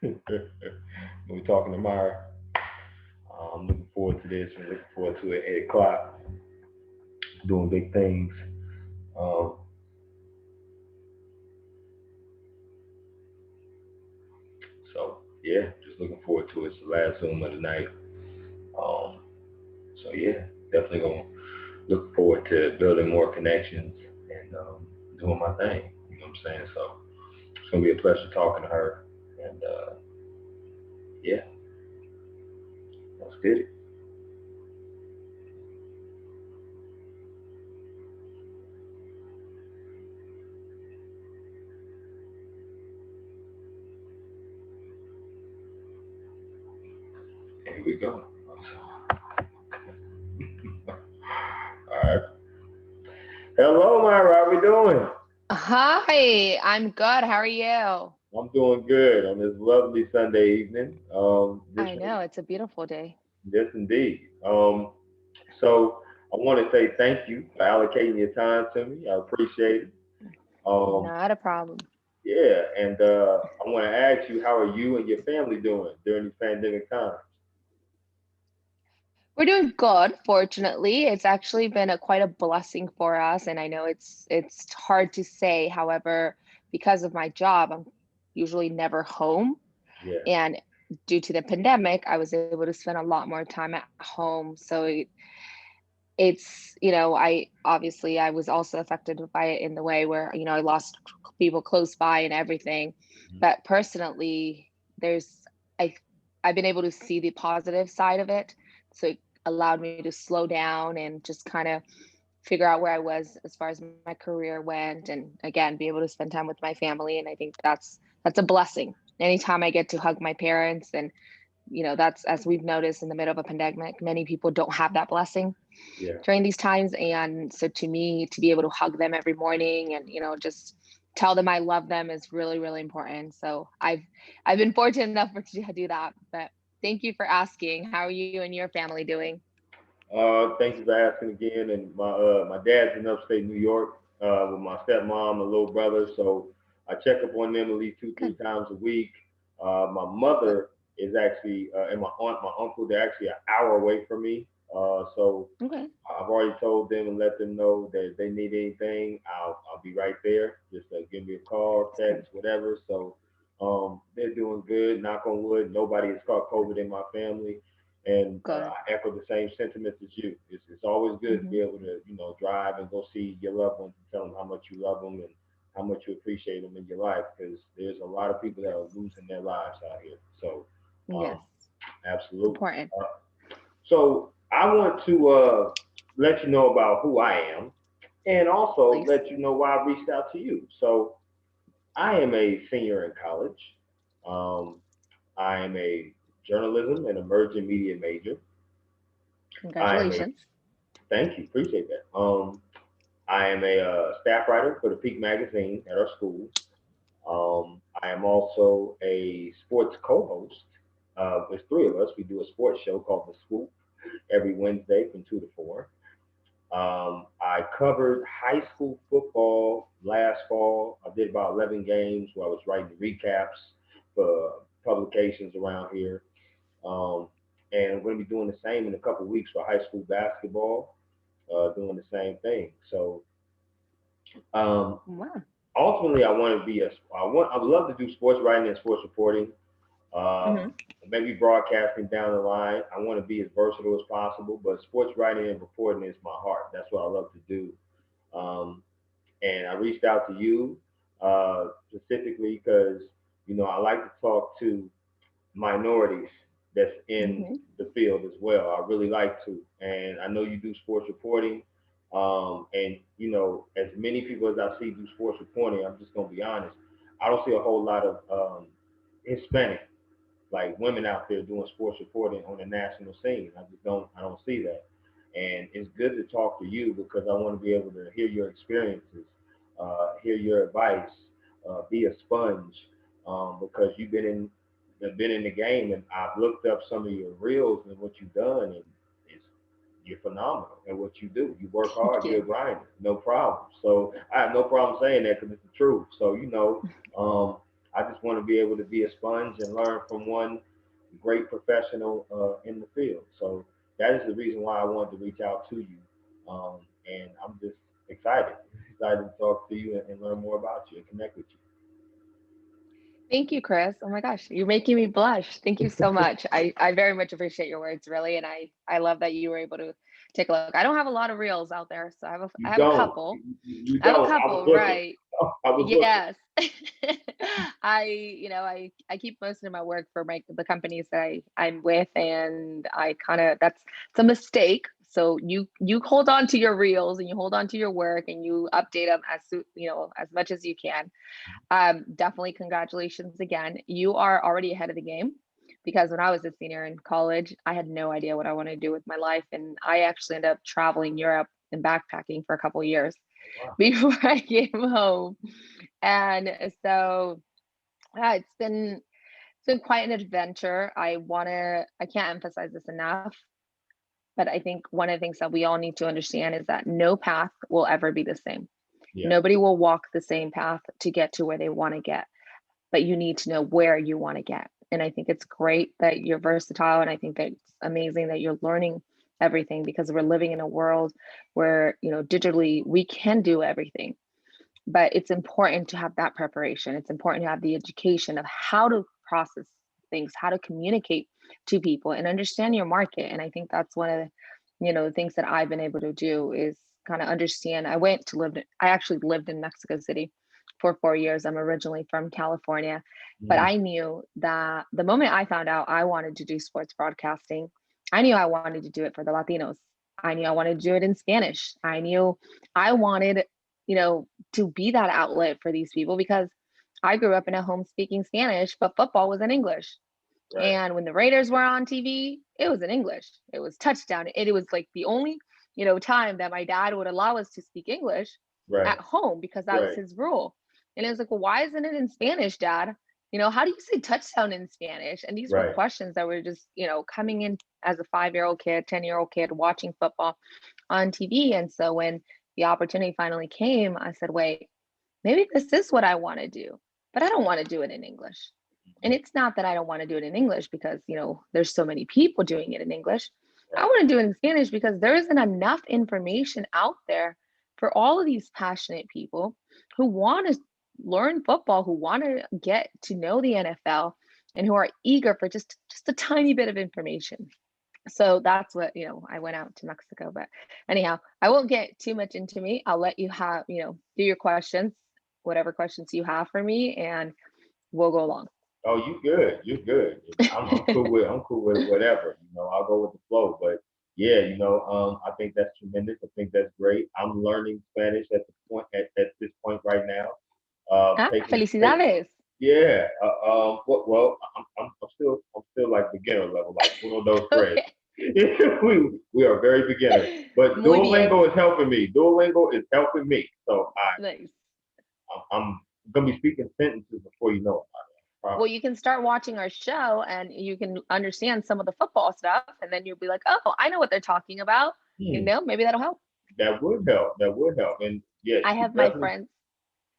We're talking to Mayra. I'm looking forward to this and looking forward to it at 8 o'clock, doing big things. Um, so yeah, just looking forward to it. It's the last Zoom of the night. Um, so yeah, definitely gonna look forward to building more connections and doing my thing. You know what I'm saying? So it's gonna be a pleasure talking to her. And yeah, let's get it. Here we go. All right. Hello, Myra. How we doing? Hi, I'm good. How are you? I'm doing good on this lovely Sunday evening. I know it's a beautiful day. Yes, indeed. So I want to say thank you for allocating your time to me. I appreciate it. Um, Not a problem. yeah, and I want to ask you, how are you and your family doing during these pandemic times? We're doing good, fortunately. It's actually been quite a blessing for us, and I know it's hard to say. However, because of my job, I'm usually never home, Yeah, and due to the pandemic, I was able to spend a lot more time at home. So I obviously I was also affected by it in the way where, I lost people close by and everything. mhm. But personally, there's I I've been able to see the positive side of it. So it allowed me to slow down and just kind of figure out where I was as far as my career went, and again be able to spend time with my family. And I think that's a blessing. Anytime I get to hug my parents, and that's, as we've noticed in the middle of a pandemic, many people don't have that blessing Yeah, during these times. And so to me, to be able to hug them every morning and, just tell them I love them is really, really important. So I've been fortunate enough to do that. But thank you for asking. How are you and your family doing? thank you for asking again. And my dad's in upstate New York with my stepmom and little brother, so I check up on them at least two, three Good. times a week. My Good. mother is actually and my aunt, my uncle, they're actually an hour away from me. So Okay. I've already told them and let them know that if they need anything, I'll be right there. Just give me a call, That's good. text, whatever. So they're doing good. Knock on wood. Nobody has caught COVID in my family, and Good. I echo the same sentiments as you. It's always good to Hmm. be able to drive and go see your loved ones and tell them how much you love them and how much you appreciate them in your life, because there's a lot of people that are losing their lives out here. So um, Yes. absolutely. Important. Uh, so I want to let you know about who I am and also Please. let you know why I reached out to you. So I am a senior in college. Um, I am a journalism and emerging media major. I am a Congratulations. thank you, appreciate that. I am a staff writer for the Peak magazine at our school. I am also a sports co-host. There's three of us. We do a sports show called The Swoop every Wednesday from 2 to 4. I covered high school football last fall. I did about 11 games where I was writing recaps for publications around here. Um, and I'm going to be doing the same in a couple of weeks for high school basketball, doing the same thing. So um, Wow. ultimately, I would love to do sports writing and sports reporting. Hmm. Maybe broadcasting down the line. I want to be as versatile as possible, but sports writing and reporting is my heart. That's what I love to do. Um, and I reached out to you specifically because I like to talk to minorities that's in Hmm. the field as well. I really like to, and I know you do sports reporting. And as many people as I see do sports reporting, I'm just gonna be honest. I don't see a whole lot of Hispanic like women out there doing sports reporting on the national scene. I don't see that. And it's good to talk to you because I want to be able to hear your experiences, hear your advice, be a sponge, because you've been in the game, and I've looked up some of your reels and what you've done, and it's you're phenomenal at what you do. You work Thank hard, you're a you. grinder, no problem. So I have no problem saying that because it's the truth. So um, I just want to be able to be a sponge and learn from one great professional in the field. So that is the reason why I wanted to reach out to you. And I'm just excited to talk to you and learn more about you and connect with Thank you, Chris. Oh my gosh, you're making me blush. Thank you so much. I very much appreciate your words, really, and I love that you were able to take a look. I don't have a lot of reels out there, so I you. You have a don't. couple. You I have a don't. I was couple, looking. right? I was looking. Yes. I keep most of my work for the companies that I'm with, and I kind of that's it's a mistake. So you hold on to your reels and you hold on to your work and you update them as much as you can. Definitely congratulations again. You are already ahead of the game because when I was a senior in college, I had no idea what I wanted to do with my life, and I actually ended up traveling Europe and backpacking for a couple of years Wow. before I came home. And so it's been quite an adventure. I can't emphasize this enough, but I think one of the things that we all need to understand is that no path will ever be the same. Yeah. Nobody will walk the same path to get to where they want to get, but you need to know where you want to get. And I think it's great that you're versatile. And I think that it's amazing that you're learning everything because we're living in a world where, digitally we can do everything. But it's important to have that preparation. It's important to have the education of how to process things, how to communicate to people and understand your market. And I think that's one of the things that I've been able to do is kind of understand. I actually lived in Mexico City for 4 years. I'm originally from California, but Mm, I knew that the moment I found out I wanted to do sports broadcasting, I knew I wanted to do it for the Latinos. I knew I wanted to do it in Spanish. I knew I wanted, to be that outlet for these people because I grew up in a home speaking Spanish, but football was in English. right. And when the Raiders were on TV, it was in English. It was touchdown. It was like the only, time that my dad would allow us to speak English Right. at home because that was Right. his rule. And it was like, well, why isn't it in Spanish, Dad? How do you say touchdown in Spanish? And these were Right. questions that were just, coming in as a 5-year-old kid, 10-year-old kid watching football on TV. And so when the opportunity finally came, I said, wait, maybe this is what I want to do, but I don't want to do it in English. And Mhm. it's not that I don't want to do it in English because, there's so many people doing it in English. I Right. want to do it in Spanish because there isn't enough information out there for all of these passionate people who want to learn football, who want to get to know the NFL, and who are eager for just a tiny bit of information. So that's what, I went out to Mexico. But anyhow, I won't get too much into me. I'll let you have, do your questions, whatever questions you have for me, and we'll go along. Oh, you good. You good. I'm cool with whatever. I'll go with the flow. But yeah, I think that's tremendous. I think that's great. I'm learning Spanish at this point right now. Ah, Taking take felicidades. Yeah. Well, I'm still like beginner level, like one of those threads. Okay. We are very beginner, but Muy bien. Duolingo is helping me. Duolingo is helping me. So Nice. I'm gonna be speaking sentences before you know it. I Well, promise. you can start watching our show and you can understand some of the football stuff, and then you'll be like, oh, I know what they're talking about. Maybe that'll help. That would help. That would help. And yes, I you have my definitely friends,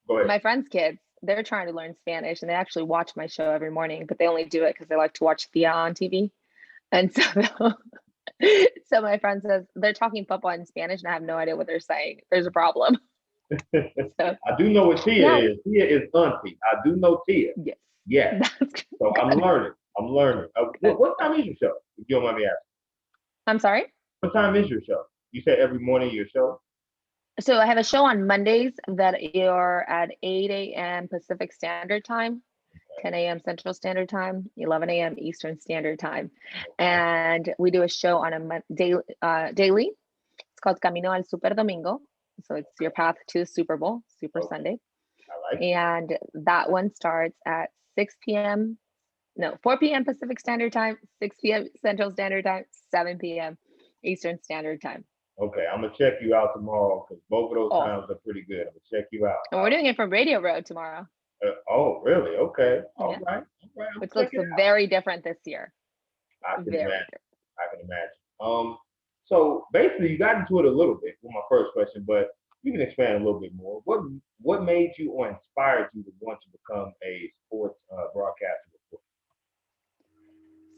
go ahead. my friends' kids, they're trying to learn Spanish and they actually watch my show every morning, but they only do it because they like to watch Thea on TV. And so so my friend says they're talking football in Spanish and I have no idea what they're saying. There's a problem. So I do know what Tia yeah, is. Tia is auntie. I do know Tia. yes, Yes. that's So I'm good. learning. I'm learning. Good. What time is your show? If you don't mind me asking. I'm sorry. What time is your show? You said every morning your show? So I have a show on Mondays that are at 8 a.m. Pacific Standard Time, 10 a.m. Central Standard Time, 11 a.m. Eastern Standard Time. Okay. And we do a show on a daily. It's called Camino al Super Domingo. So it's your path to the Super Bowl, Super Okay. Sunday. I like it. And that one starts at 6 p.m. No, 4 p.m. Pacific Standard Time, 6 p.m. Central Standard Time, 7 p.m. Eastern Standard Time. Okay. I'm gonna check you out tomorrow because both of those Awesome. times are pretty good. I'm gonna check you out. And we're doing it from Radio Road tomorrow. Oh, really? Okay. All Yeah. right. All right. I'm Which gonna check looks it out. very different this year. I can Very imagine. different. I can imagine. So basically, you got into it a little bit with my first question, but you can expand a little bit more. What made you or inspired you to want to become a sports broadcaster?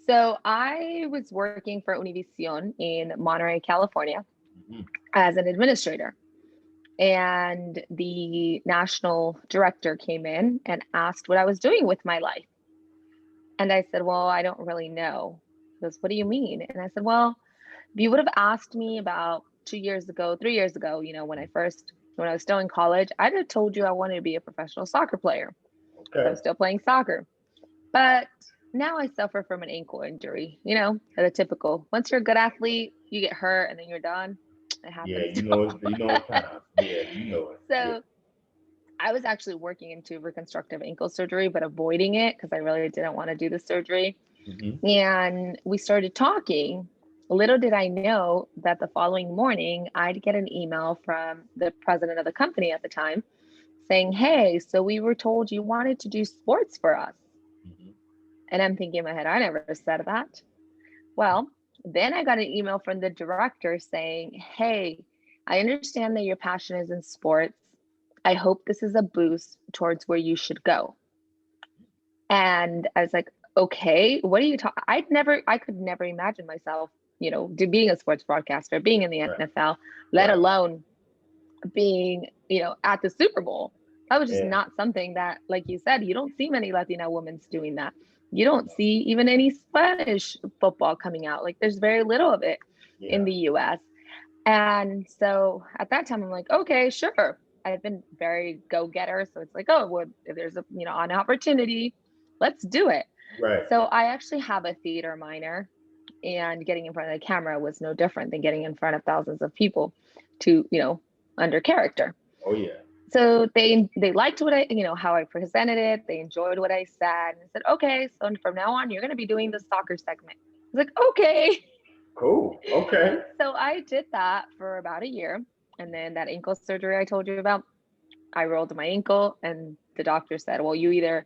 So I was working for Univision in Monterey, California Mm-hmm. as an administrator. And the national director came in and asked what I was doing with my life. And I said, well, I don't really know. He goes, what do you mean? And I said, well, if you would have asked me about 2 years ago, 3 years ago, when I was still in college, I'd have told you I wanted to be a professional soccer player. I Okay. was still playing soccer. But now I suffer from an ankle injury, the typical. Once you're a good athlete, you get hurt and then you're done. It Yeah, happens. you know it's time. Yeah, you know it. Yeah. So I was actually working into reconstructive ankle surgery, but avoiding it because I really didn't want to do the surgery. Mm-hmm. And we started talking. Little did I know that the following morning, I'd get an email from the president of the company at the time saying, hey, so we were told you wanted to do sports for us. Mm-hmm. And I'm thinking in my head, I never said that. Well, then I got an email from the director saying, hey, I understand that your passion is in sports. I hope this is a boost towards where you should go. And I was like, okay, what are you talking? I could never imagine myself, being a sports broadcaster, being in the Right. NFL, let Right. alone being, at the Super Bowl. That was just Yeah. not something that, like you said, you don't see many Latina women doing that. You don't No. see even any Spanish football coming out. Like there's very little of it in Yeah. the US. And so at that time, I'm like, okay, sure. I've been very go-getter. So it's like, oh, well, if there's an opportunity, let's do it. Right. So I actually have a theater minor, and getting in front of the camera was no different than getting in front of thousands of people to, under character. Oh yeah. So they liked what how I presented it. They enjoyed what I said and said, okay, so from now on, you're going to be doing the soccer segment. I was like, okay. Cool. Okay. So I did that for about a year. And then that ankle surgery I told you about, I rolled my ankle, and the doctor said, well, you either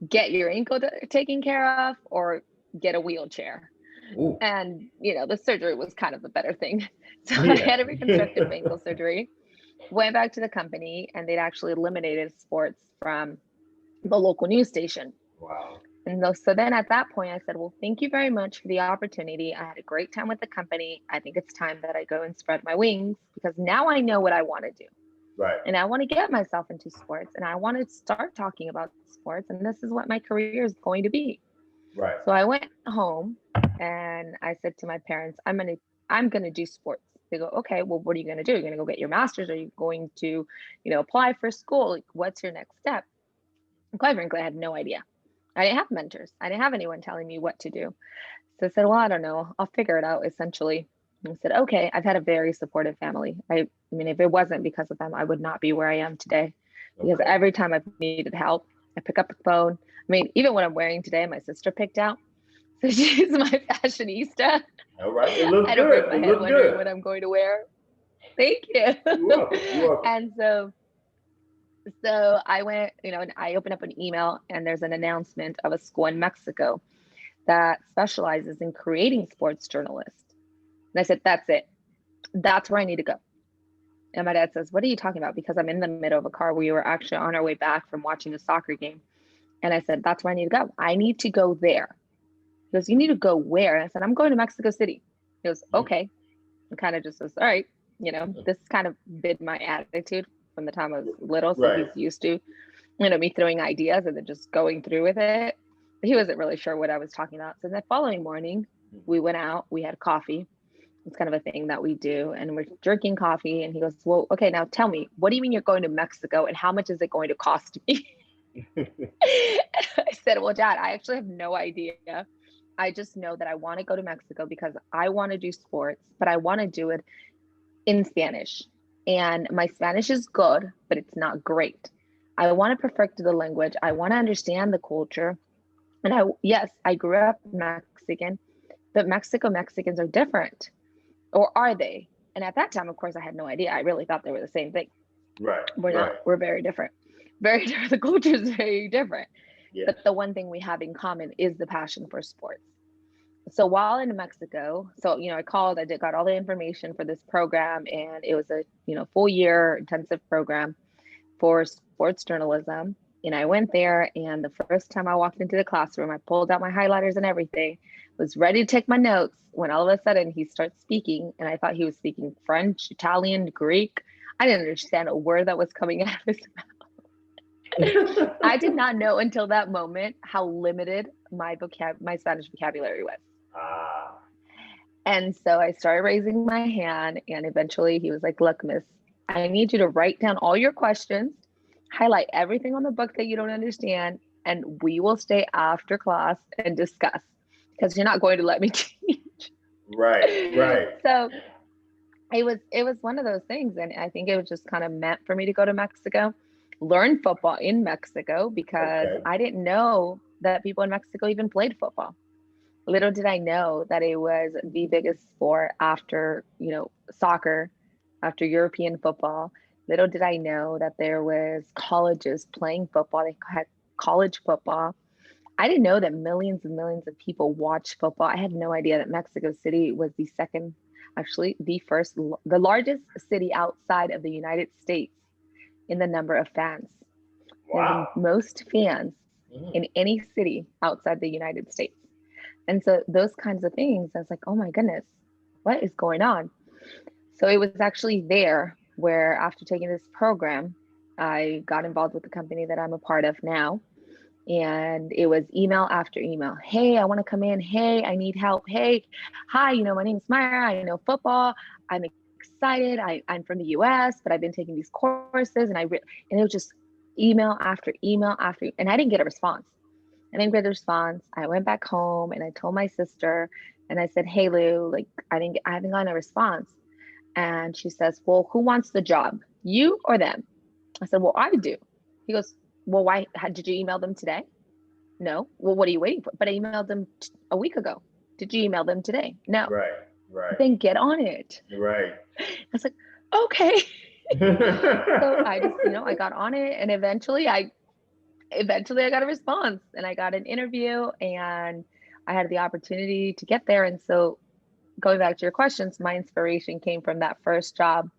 get your ankle taken care of or get a wheelchair. Ooh. And, the surgery was kind of the better thing. So I Yeah. had a reconstructive ankle surgery, went back to the company, and they'd actually eliminated sports from the local news station. Wow. And so then at that point, I said, well, thank you very much for the opportunity. I had a great time with the company. I think it's time that I go and spread my wings because now I know what I want to do. Right. And I want to get myself into sports, and I want to start talking about sports. And this is what my career is going to be. Right. So I went home and I said to my parents, I'm gonna do sports. They go, okay, well, what are you gonna do? You're gonna go get your master's? Are you going to, apply for school? Like, what's your next step? And quite frankly, I had no idea. I didn't have mentors. I didn't have anyone telling me what to do. So I said, well, I don't know. I'll figure it out essentially. And I said, okay, I've had a very supportive family. I mean, if it wasn't because of them, I would not be where I am today. Because Okay. every time I've needed help, I pick up the phone. I mean, even what I'm wearing today, my sister picked out. So she's my fashionista. All right. It looks I don't break good. my It head looks wondering good. what I'm going to wear. Thank you. You're welcome. You're welcome. And so I went, and I opened up an email, and there's an announcement of a school in Mexico that specializes in creating sports journalists. And I said, that's it. That's where I need to go. And my dad says, what are you talking about? Because I'm in the middle of a car. We were actually on our way back from watching a soccer game. And I said, that's where I need to go. I need to go there. He goes, you need to go where? And I said, I'm going to Mexico City. He goes, Mhm. okay. And kind of just says, all right, this kind of been my attitude from the time I was little. So Right. he's used to, me throwing ideas and then just going through with it. But he wasn't really sure what I was talking about. So the following morning, Mhm. we went out, we had coffee. It's kind of a thing that we do. And we're drinking coffee. And he goes, well, okay, now tell me, what do you mean you're going to Mexico and how much is it going to cost me? I said, well, Dad, I actually have no idea. I just know that I want to go to Mexico because I want to do sports, but I want to do it in Spanish. And my Spanish is good, but it's not great. I want to perfect the language. I want to understand the culture. And yes, I grew up Mexican, but Mexicans are different. Or are they? And at that time, of course, I had no idea. I really thought they were the same thing. Right. We're not. Right. We're very different. Very different. The culture is very different. Yes. But the one thing we have in common is the passion for sports. So while in Mexico, so I called, got all the information for this program, and it was a full year intensive program for sports journalism. And I went there, and the first time I walked into the classroom, I pulled out my highlighters and everything, was ready to take my notes when all of a sudden he starts speaking, and I thought he was speaking French, Italian, Greek. I didn't understand a word that was coming out of his mouth. I did not know until that moment how limited my Spanish vocabulary was. Ah, And so I started raising my hand, and eventually he was like, "Look, miss, I need you to write down all your questions, highlight everything on the book that you don't understand, and we will stay after class and discuss because you're not going to let me teach." right, right. So it was one of those things, and I think it was just kind of meant for me to go to Mexico, learn football in Mexico, because Okay. I didn't know that people in Mexico even played football. Little did I know that it was the biggest sport after, soccer, after European football. Little did I know that there was colleges playing football. They had college football. I didn't know that millions and millions of people watch football. I had no idea that Mexico City was the second, actually the first, the largest city outside of the United States in the number of fans. They have the Wow. most fans Mm. in any city outside the United States. And so those kinds of things, I was like, oh my goodness, what is going on? So it was actually there where, after taking this program, I got involved with the company that I'm a part of now. And it was email after email. Hey, I want to come in. Hey, I need help. Hey, hi, my name is Mayra. I know football. I'm excited. I'm from the US, but I've been taking these courses, and it was just email after email after, and I didn't get a response. I didn't get a response. I went back home and I told my sister, and I said, "Hey Lou, like I haven't gotten a response." And she says, "Well, who wants the job? You or them?" I said, "Well, I do." He goes, "Well, why did you email them today?" "No." "Well, what are you waiting for?" "But I emailed them a week ago." "Did you email them today?" "No." Right, right, "Then get on it." right. I was like, "Okay." So I just, I got on it, and eventually I got a response, and I got an interview, and I had the opportunity to get there. And so, going back to your questions, my inspiration came from that first job,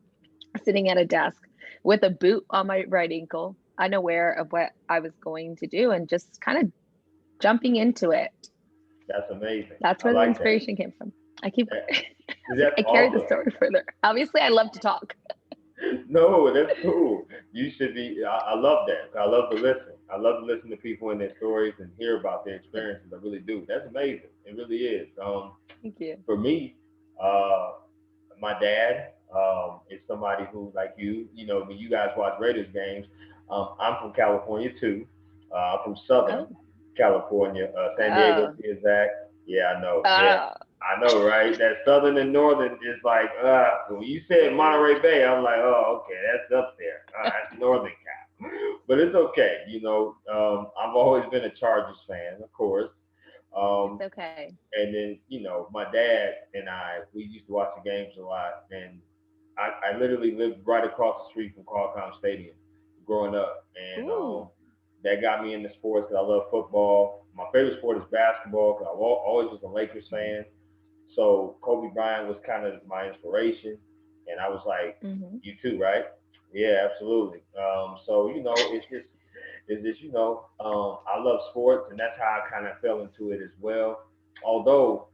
sitting at a desk with a boot on my right ankle, unaware of what I was going to do, and just kind of jumping into it. That's amazing. That's I where the like that. inspiration came from. I keep That- That's I carry the awesome. story further. Obviously, I love to talk. No, that's cool. You should be. I love that. I love to listen. I love to listen to people and their stories and hear about their experiences. I really do. That's amazing. It really is. Thank you. For me, uh, my dad is somebody who, like when you guys watch Raiders games, I'm from California too. I'm from Southern Oh, California, San Diego oh, to be exact. Yeah, I know. Yeah, oh. I know, right? That Southern and Northern is like, when you said Monterey Bay, I'm like, oh, okay, that's up there. That's Northern Cal. But it's okay. I've always been a Chargers fan, of course. It's Um, okay. and then, my dad and we used to watch the games a lot. And I literally lived right across the street from Qualcomm Stadium growing up. And Ooh. that got me into sports because I love football. My favorite sport is basketball because I always was a Lakers fan. So Kobe Bryant was kind of my inspiration. And I was like, Mm-hmm. you too, right? Yeah, absolutely. So, I love sports, and that's how I kind of fell into it as well. Although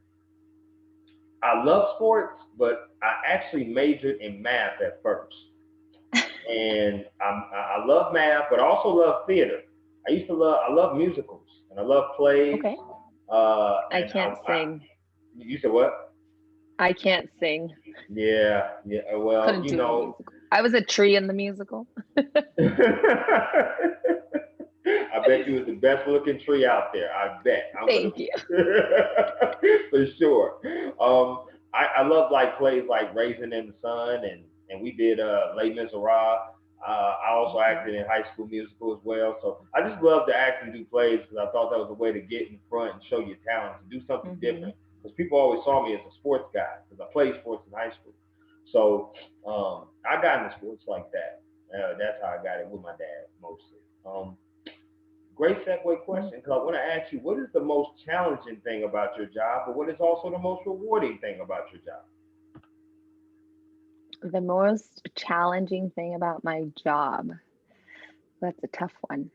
I love sports, but I actually majored in math at first, and I love math, but I also love theater. I love musicals, and I love plays. Okay. I And can't sing. you said what? I can't sing. Yeah, yeah. Well, Couldn't do a musical. I was a tree in the musical. I bet you was the best looking tree out there. I bet. I'm gonna Thank you. for sure. I love like plays like Raisin in the Sun, and we did Les Miserables. I also Mhm. acted in High School Musical as well. So I just love to act and do plays because I thought that was a way to get in front and show your talent, to do something Mhm. different. Because people always saw me as a sports guy because I played sports in high school. So I got into sports like that. That's how I got it with my dad mostly. great segue Mhm. question, because I want to ask you, what is the most challenging thing about your job, but what is also the most rewarding thing about your job? The most challenging thing about my job, that's a tough one.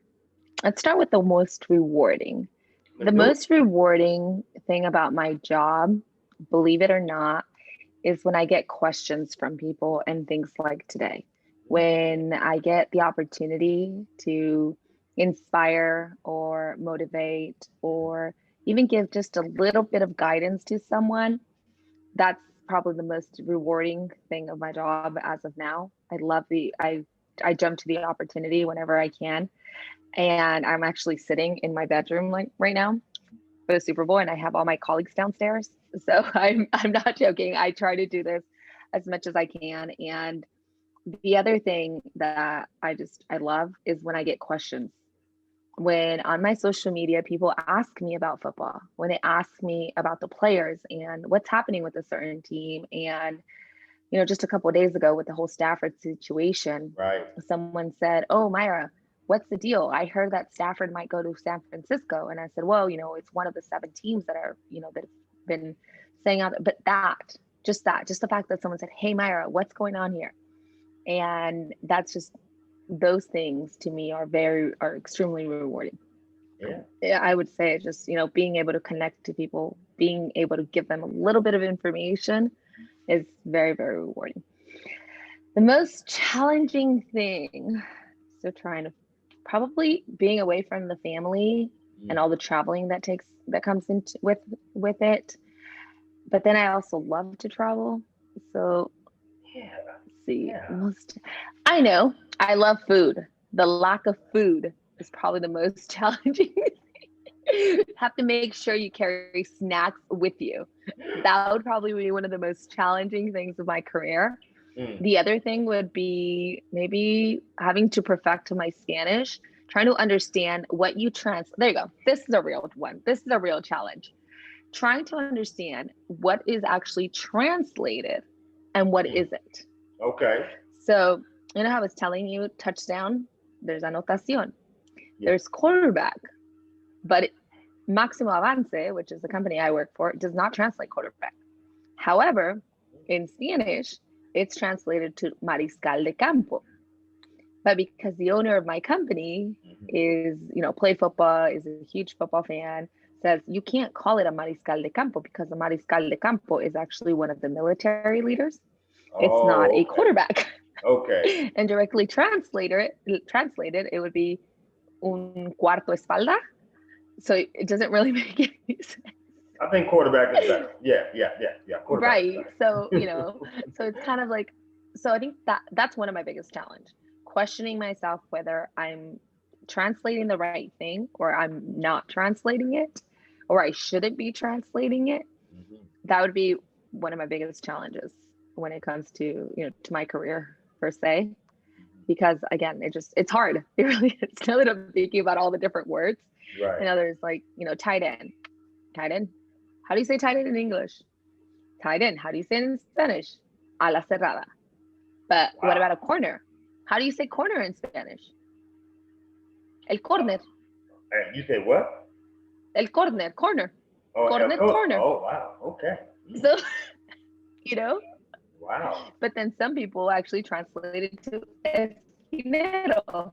Let's start with the most rewarding. The Let's do it. most rewarding thing about my job, believe it or not, is when I get questions from people and things like today. When I get the opportunity to inspire or motivate or even give just a little bit of guidance to someone, that's probably the most rewarding thing of my job as of now. I jump to the opportunity whenever I can. And I'm actually sitting in my bedroom like right now for the Super Bowl, and I have all my colleagues downstairs. So I'm not joking. I try to do this as much as I can. And the other thing that I love is when I get questions. When on my social media people ask me about football, when they ask me about the players and what's happening with a certain team, and just a couple of days ago with the whole Stafford situation, Right. someone said, "Oh, Mayra, what's the deal? I heard that Stafford might go to San Francisco." And I said, "Well, it's one of the seven teams that are, that have been saying out." But just the fact that someone said, "Hey, Mayra, what's going on here?" And that's just those things to me are extremely rewarding. Yeah. Yeah, I would say just, being able to connect to people, being able to give them a little bit of information is very, very rewarding. The most challenging thing, so trying to probably being away from the family and Mm. all the traveling that comes into with it. But then I also love to travel. So Yeah. let's see, Yeah. most I know I love food. The lack of food is probably the most challenging. Have to make sure you carry snacks with you. That would probably be one of the most challenging things of my career. Mm. The other thing would be maybe having to perfect my Spanish, trying to understand what you There you go. This is a real one. This is a real challenge. Trying to understand what is actually translated and what Mm. isn't. Okay. So, how I was telling you, touchdown, there's anotación, Yeah. there's quarterback, but Maximo Avance, which is the company I work for, does not translate quarterback. However, in Spanish, it's translated to Mariscal de Campo. But because the owner of my company Hmm. is, played football, is a huge football fan, says you can't call it a Mariscal de Campo because the Mariscal de Campo is actually one of the military leaders. It's not a Oh, okay. quarterback. Okay. And directly translated, it would be un cuarto espalda. So it doesn't really make any sense. I think quarterback is better. Yeah. Yeah. Yeah. Yeah. Quarterback is Right. So, better. so it's kind of like, so I think that's one of my biggest challenge, questioning myself whether I'm translating the right thing or I'm not translating it or I shouldn't be translating it. Hmm. That would be one of my biggest challenges when it comes to, to my career per se, because again, it's hard. It really is. Now that I'm thinking about all the different words, Right. there's like, tight end, tight end. How do you say tight end in English? Tight end. How do you say it in Spanish? A la cerrada. But what about a Wow. corner? How do you say corner in Spanish? El corner. Hey, you say what? El corner. Corner. Oh, El Corner. Cook. Corner. Oh, wow. Okay. Mm. So, you know, Wow. but then some people actually translate it to esquinero. So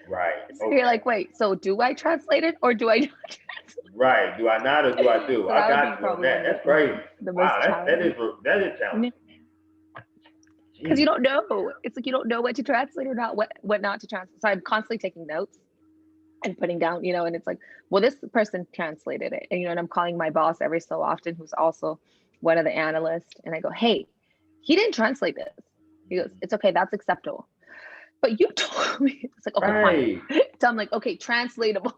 Right. you're like, Okay. wait, so do I translate it or do I not translate? Right. Do I not or do I So do? that I would be got you on probably one that. of That's crazy. the Wow. most That challenging. is challenging. Because Jeez. you don't know. It's like you don't know what to translate or not, what not to translate. So I'm constantly taking notes and putting down, and it's like, well, this person translated it. And, and I'm calling my boss every so often, who's also one of the analysts. And I go, hey, he didn't translate this. He goes, Mhm. it's okay. That's acceptable. But you told me, it's like, okay, fine. Right. So I'm like, okay, translatable,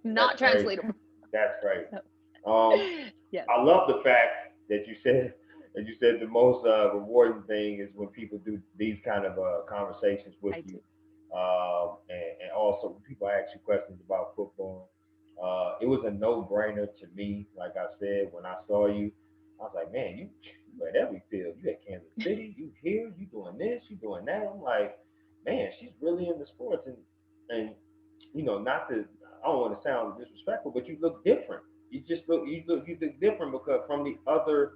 That's not crazy. translatable. That's crazy. So, Um, yes. I love the fact that you said the most rewarding thing is when people do these kind of conversations with I you, do. and also when people ask you questions about football. It was a no-brainer to me. Like I said, when I saw you, I was like, man, you at every field. You at Kansas City. You here. You doing this. You doing that. I'm like, man, she's really into sports, and not to, I don't want to sound disrespectful, but you look different. You look different because from the other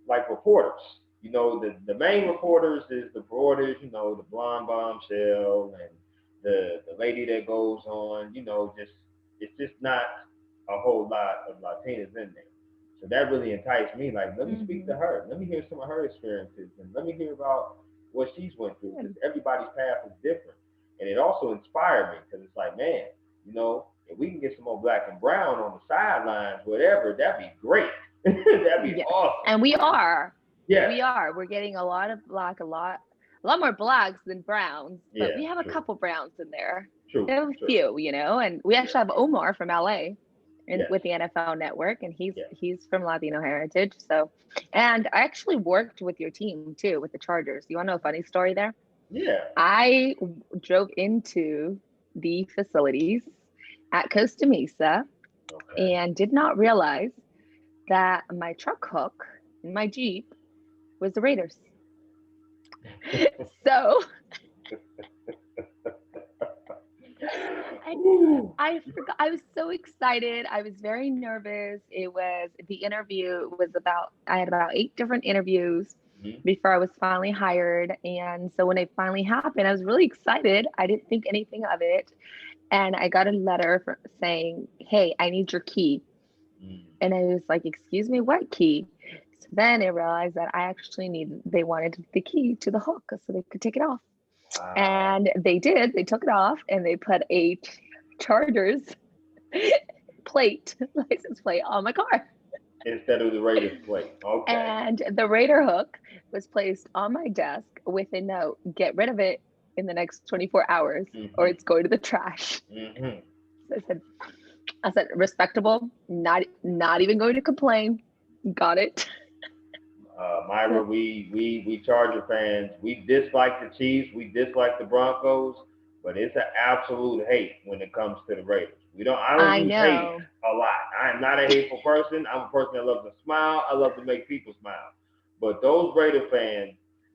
like reporters. The main reporters is the reporters, the blonde bombshell and the lady that goes on, just it's just not a whole lot of Latinas in there. So that really enticed me. Like, let me speak to Mm-hmm. her. Let me hear some of her experiences, and let me hear about what she's went through because Good. everybody's path is different. And it also inspired me because it's like, man, if we can get some more black and brown on the sidelines, whatever, that'd be great. That'd be Yes. awesome. And we are. Yeah, We are. We're getting a lot of black, a lot more blacks than browns, but yeah, we have a true, couple browns in there. true, We have a true. few, and we Yeah, actually have Omar from LA and yes, with the NFL Network, and he's yes, he's from Latino heritage. So, and I actually worked with your team too with the Chargers. You want to know a funny story there? yeah. I drove into the facilities at Costa Mesa Okay. and did not realize that my truck hook in my Jeep was the Raiders. So I Ooh. I forgot. I was so excited. I was very nervous. It was the interview was about I had about 8 different interviews Mhm. before I was finally hired. And so when it finally happened, I was really excited. I didn't think anything of it. And I got a letter saying, "Hey, I need your key." Mm. And I was like, "Excuse me, what key?" So then I realized that they wanted the key to the hook so they could take it off. Wow. And they did. They took it off and they put a Chargers license plate on my car. Instead of the Raiders plate. Okay. And the Raider hook was placed on my desk with a note, "Get rid of it in the next 24 hours or Mhm. it's going to the trash." Mhm. So I said, respectable, not even going to complain. Got it. Myra, we Charger fans. We dislike the Chiefs. We dislike the Broncos, but it's an absolute hate when it comes to the Raiders. I don't I use hate know. a lot. I am not a hateful person. I'm a person that loves to smile. I love to make people smile. But those Raider fans,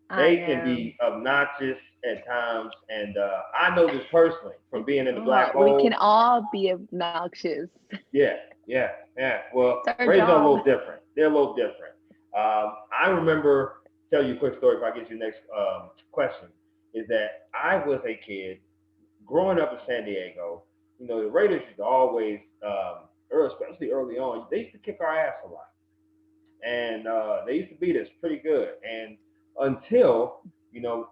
I they can know. be obnoxious at times, and I know this personally from being in the black Oh, we can hole. all be obnoxious. Yeah, yeah, yeah. Well, It's our Rays are a job. little different. They're a little different. I remember, tell you a quick story if I get you the next question, is that I was a kid growing up in San Diego. The Raiders used to always, especially early on, they used to kick our ass a lot. And they used to beat us pretty good. And until,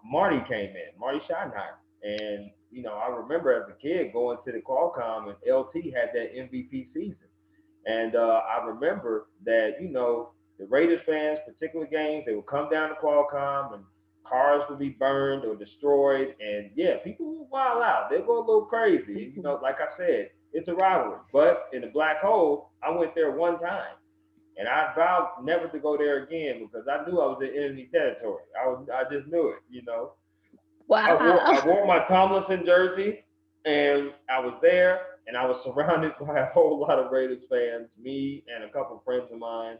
Marty came in, Marty Schottenheimer. And, I remember as a kid going to the Qualcomm and LT had that MVP season. And I remember that, the Raiders fans, particular games, they would come down to Qualcomm and cars would be burned or destroyed. And yeah, people will wild out. They'll go a little crazy. And, Mhm. like I said, it's a rivalry. But in the black hole, I went there one time. And I vowed never to go there again because I knew I was in enemy territory. I just knew it. I wore Wow. I wore my Tomlinson jersey, and I was there, and I was surrounded by a whole lot of Raiders fans. Me and a couple of friends of mine.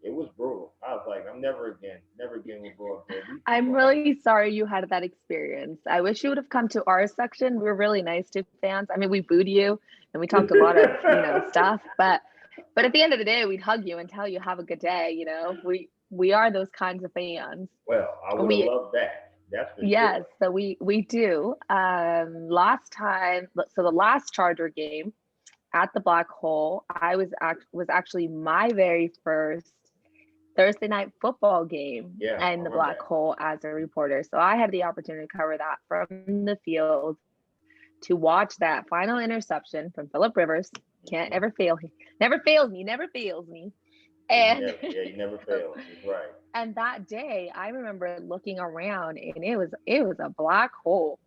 It was brutal. I was like, I'm never again will go up there. These I'm people are really sorry you had that experience. I wish you would have come to our section. We were really nice to fans. I mean, we booed you and we talked a lot of, stuff, but at the end of the day, we'd hug you and tell you have a good day. We are those kinds of fans. well, I would have We loved that. That's for Yes, sure. so we do. Last time, so the last Charger game at the Black Hole, was actually my very first Thursday night football game Yeah, I in the remember Black that. Hole as a reporter. So I had the opportunity to cover that from the field, to watch that final interception from Philip Rivers. Can't ever Hmm. fail. Never fails me. Never fails me. And He never fails. He's right. and that day, I remember looking around, and it was a black hole.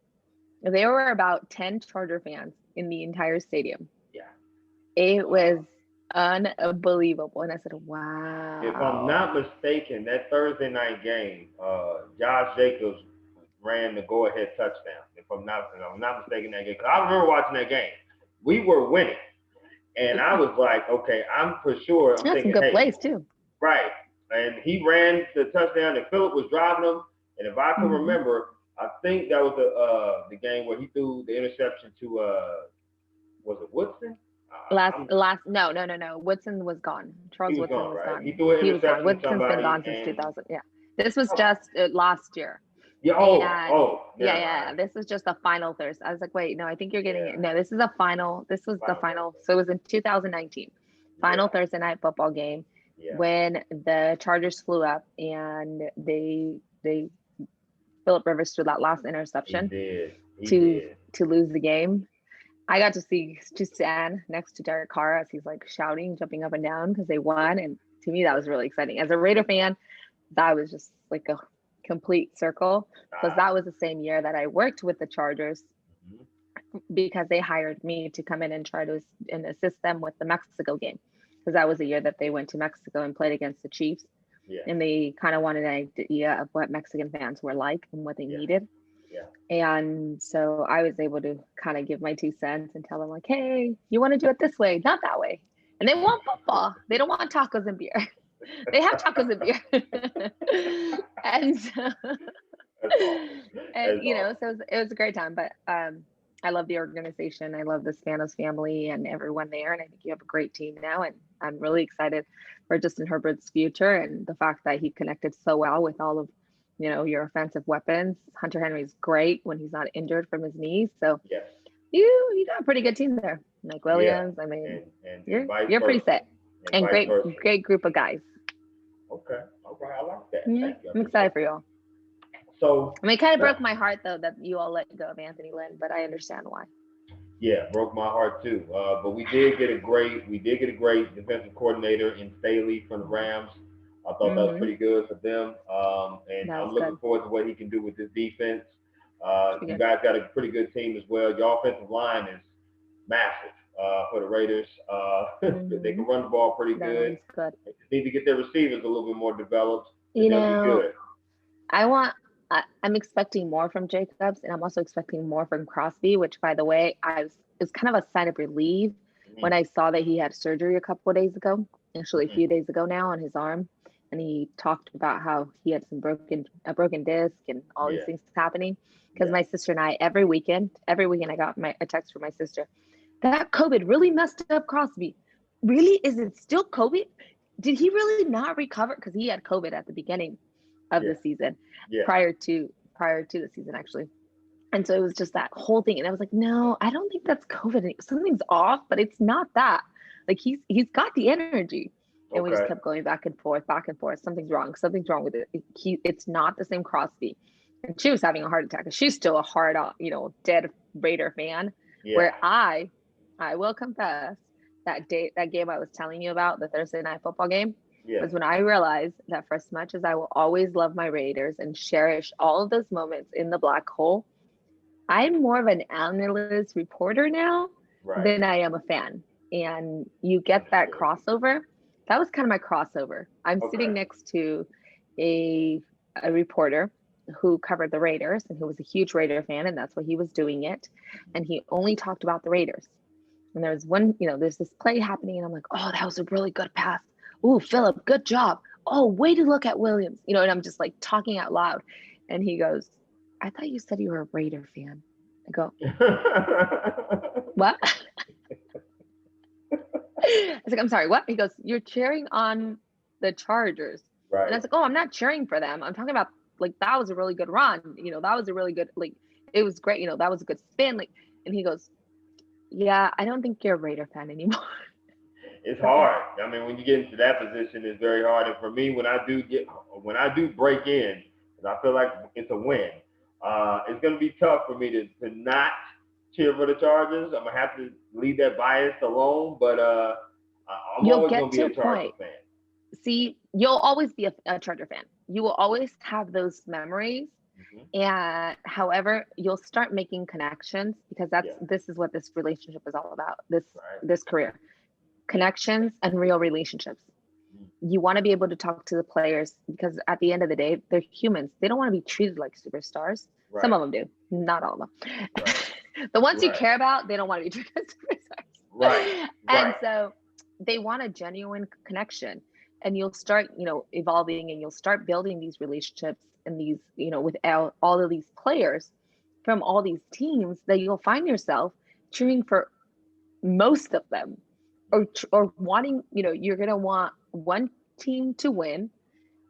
There were about 10 Charger fans in the entire stadium. Yeah. It Wow. was unbelievable. And I said, If I'm wow. not mistaken, that Thursday night game, Josh Jacobs ran the go-ahead touchdown. If I'm not mistaken, that game. 'Cause I remember watching that game. We were winning, and I was like, okay, I'm for sure. I'm That's some thinking, good hey, plays too. right. And he ran the touchdown, and Philip was driving him. And if I can Hmm. remember, I think that was the game where he threw the interception to Was it Woodson? Last no. Woodson was gone. He Charles was Woodson gone, was right? He gone. threw an He was gone. interception to Woodson's been somebody, gone since and 2000. Yeah. This was come on. just last year. Yeah. And Never yeah. mind. This was just a final Thursday. I was like, wait, no, I think you're getting Yeah. it. No, this is a final. This was the Final final. Thursday. So it was in 2019, final Yeah. Thursday night football game Yeah. when the Chargers flew up and they Philip Rivers threw that last He interception did. He to did. to lose the game. I got to stand next to Derek Carr as he's like shouting, jumping up and down because they won, and to me that was really exciting. As a Raider fan, that was just like a complete circle because Ah. that was the same year that I worked with the Chargers Mhm. because they hired me to come in and try to and assist them with the Mexico game because that was the year that they went to Mexico and played against the Chiefs, Yeah. and they kind of wanted an idea of what Mexican fans were like and what they Yeah. needed. Yeah. And so I was able to kind of give my 2 cents and tell them like, hey, you want to do it this way, not that way. And they want football. They don't want tacos and beer. They have tacos and beer. And so, That's awesome. and That's awesome. so it was a great time. But I love the organization. I love the Spanos family and everyone there. And I think you have a great team now. And I'm really excited for Justin Herbert's future and the fact that he connected so well with all of your offensive weapons. Hunter Henry's great when he's not injured from his knees. So Yes. you got a pretty good team there. Mike Yeah. Williams. I mean, And vice you're pretty versa. set. And And vice great versa. great group of guys. Okay. All right. I like that. Yeah, Thank you. I I'm appreciate excited for that. you all. So I mean, it kind of that, broke my heart though that you all let go of Anthony Lynn, but I understand why. yeah, broke my heart too. But we did get a great defensive coordinator in Staley from the Rams. I thought that was Mm-hmm. pretty good for them, and That I'm was looking good. forward to what he can do with this defense. Pretty You good. guys got a pretty good team as well. Your offensive line is massive for the Raiders. They Mm-hmm. can run the ball pretty That good. one's good. They just need to get their receivers a little bit more developed, and You they'll be know, good. I want. I'm expecting more from Jacobs, and I'm also expecting more from Crosby. Which, by the way, it was kind of a sign of relief when Hmm. I saw that he had surgery a couple of days ago, actually a Hmm. few days ago now on his arm, and he talked about how he had some a broken disc and all these Yeah, things happening. Because yeah. my sister and I every weekend I got a text from my sister that COVID really messed up Crosby. Really, is it still COVID? Did he really not recover? Because he had COVID at the beginning of Yeah, the season, yeah. prior to the season actually. And so it was just that whole thing. And I was like, no, I don't think that's COVID. Something's off, but it's not that. Like he's got the energy. And we just Okay. kept going back and forth, back and forth. Something's wrong. Something's wrong with it. It's not the same Crosby. And she was having a heart attack. She's still a hard, dead Raider fan. Yeah, Where I will confess that game I was telling you about, the Thursday night football game, yeah. was when I realized that for as much as I will always love my Raiders and cherish all of those moments in the black hole, I'm more of an analyst reporter now Right. than I am a fan. And you get that Understood. crossover. That was kind of my crossover. I'm Okay. sitting next to a a reporter who covered the Raiders and who was a huge Raider fan, and that's why he was doing it. And he only talked about the Raiders. And there was there's this play happening, and I'm like, oh, that was a really good pass. Ooh, Philip, good job. Oh, way to look at Williams. And I'm just like talking out loud. And he goes, I thought you said you were a Raider fan. I go, what? I was like, I'm sorry, what? He goes, you're cheering on the Chargers. And I Right. was like, oh, I'm not cheering for them. I'm talking about like that was a really good run. That was a really good it was great. That was a good spin. And he goes, yeah, I don't think you're a Raider fan anymore. It's Okay. hard. I mean, when you get into that position, it's very hard. And for me, when I do break in, because I feel like it's a win, it's going to be tough for me to not cheer for the Chargers. I'm gonna have to leave that bias alone. But I'm You'll always going get to be to a a Charger point. fan. See, you'll always be a Charger fan. You will always have those memories. Hmm. And however, you'll start making connections because Yeah. this is what this relationship is all about. This Right. this career. Connections and real relationships. Mm. You want to be able to talk to the players because at the end of the day, they're humans. They don't want to be treated like superstars. Some Right. of them do, not all of Right. them. The ones you Right. care about, they don't want to be treated as Right. superstars. And Right. so they want a genuine connection. And you'll start, evolving and you'll start building these relationships and these, with all of these players from all these teams that you'll find yourself cheering for most of them, or wanting, you're going to want one team to win,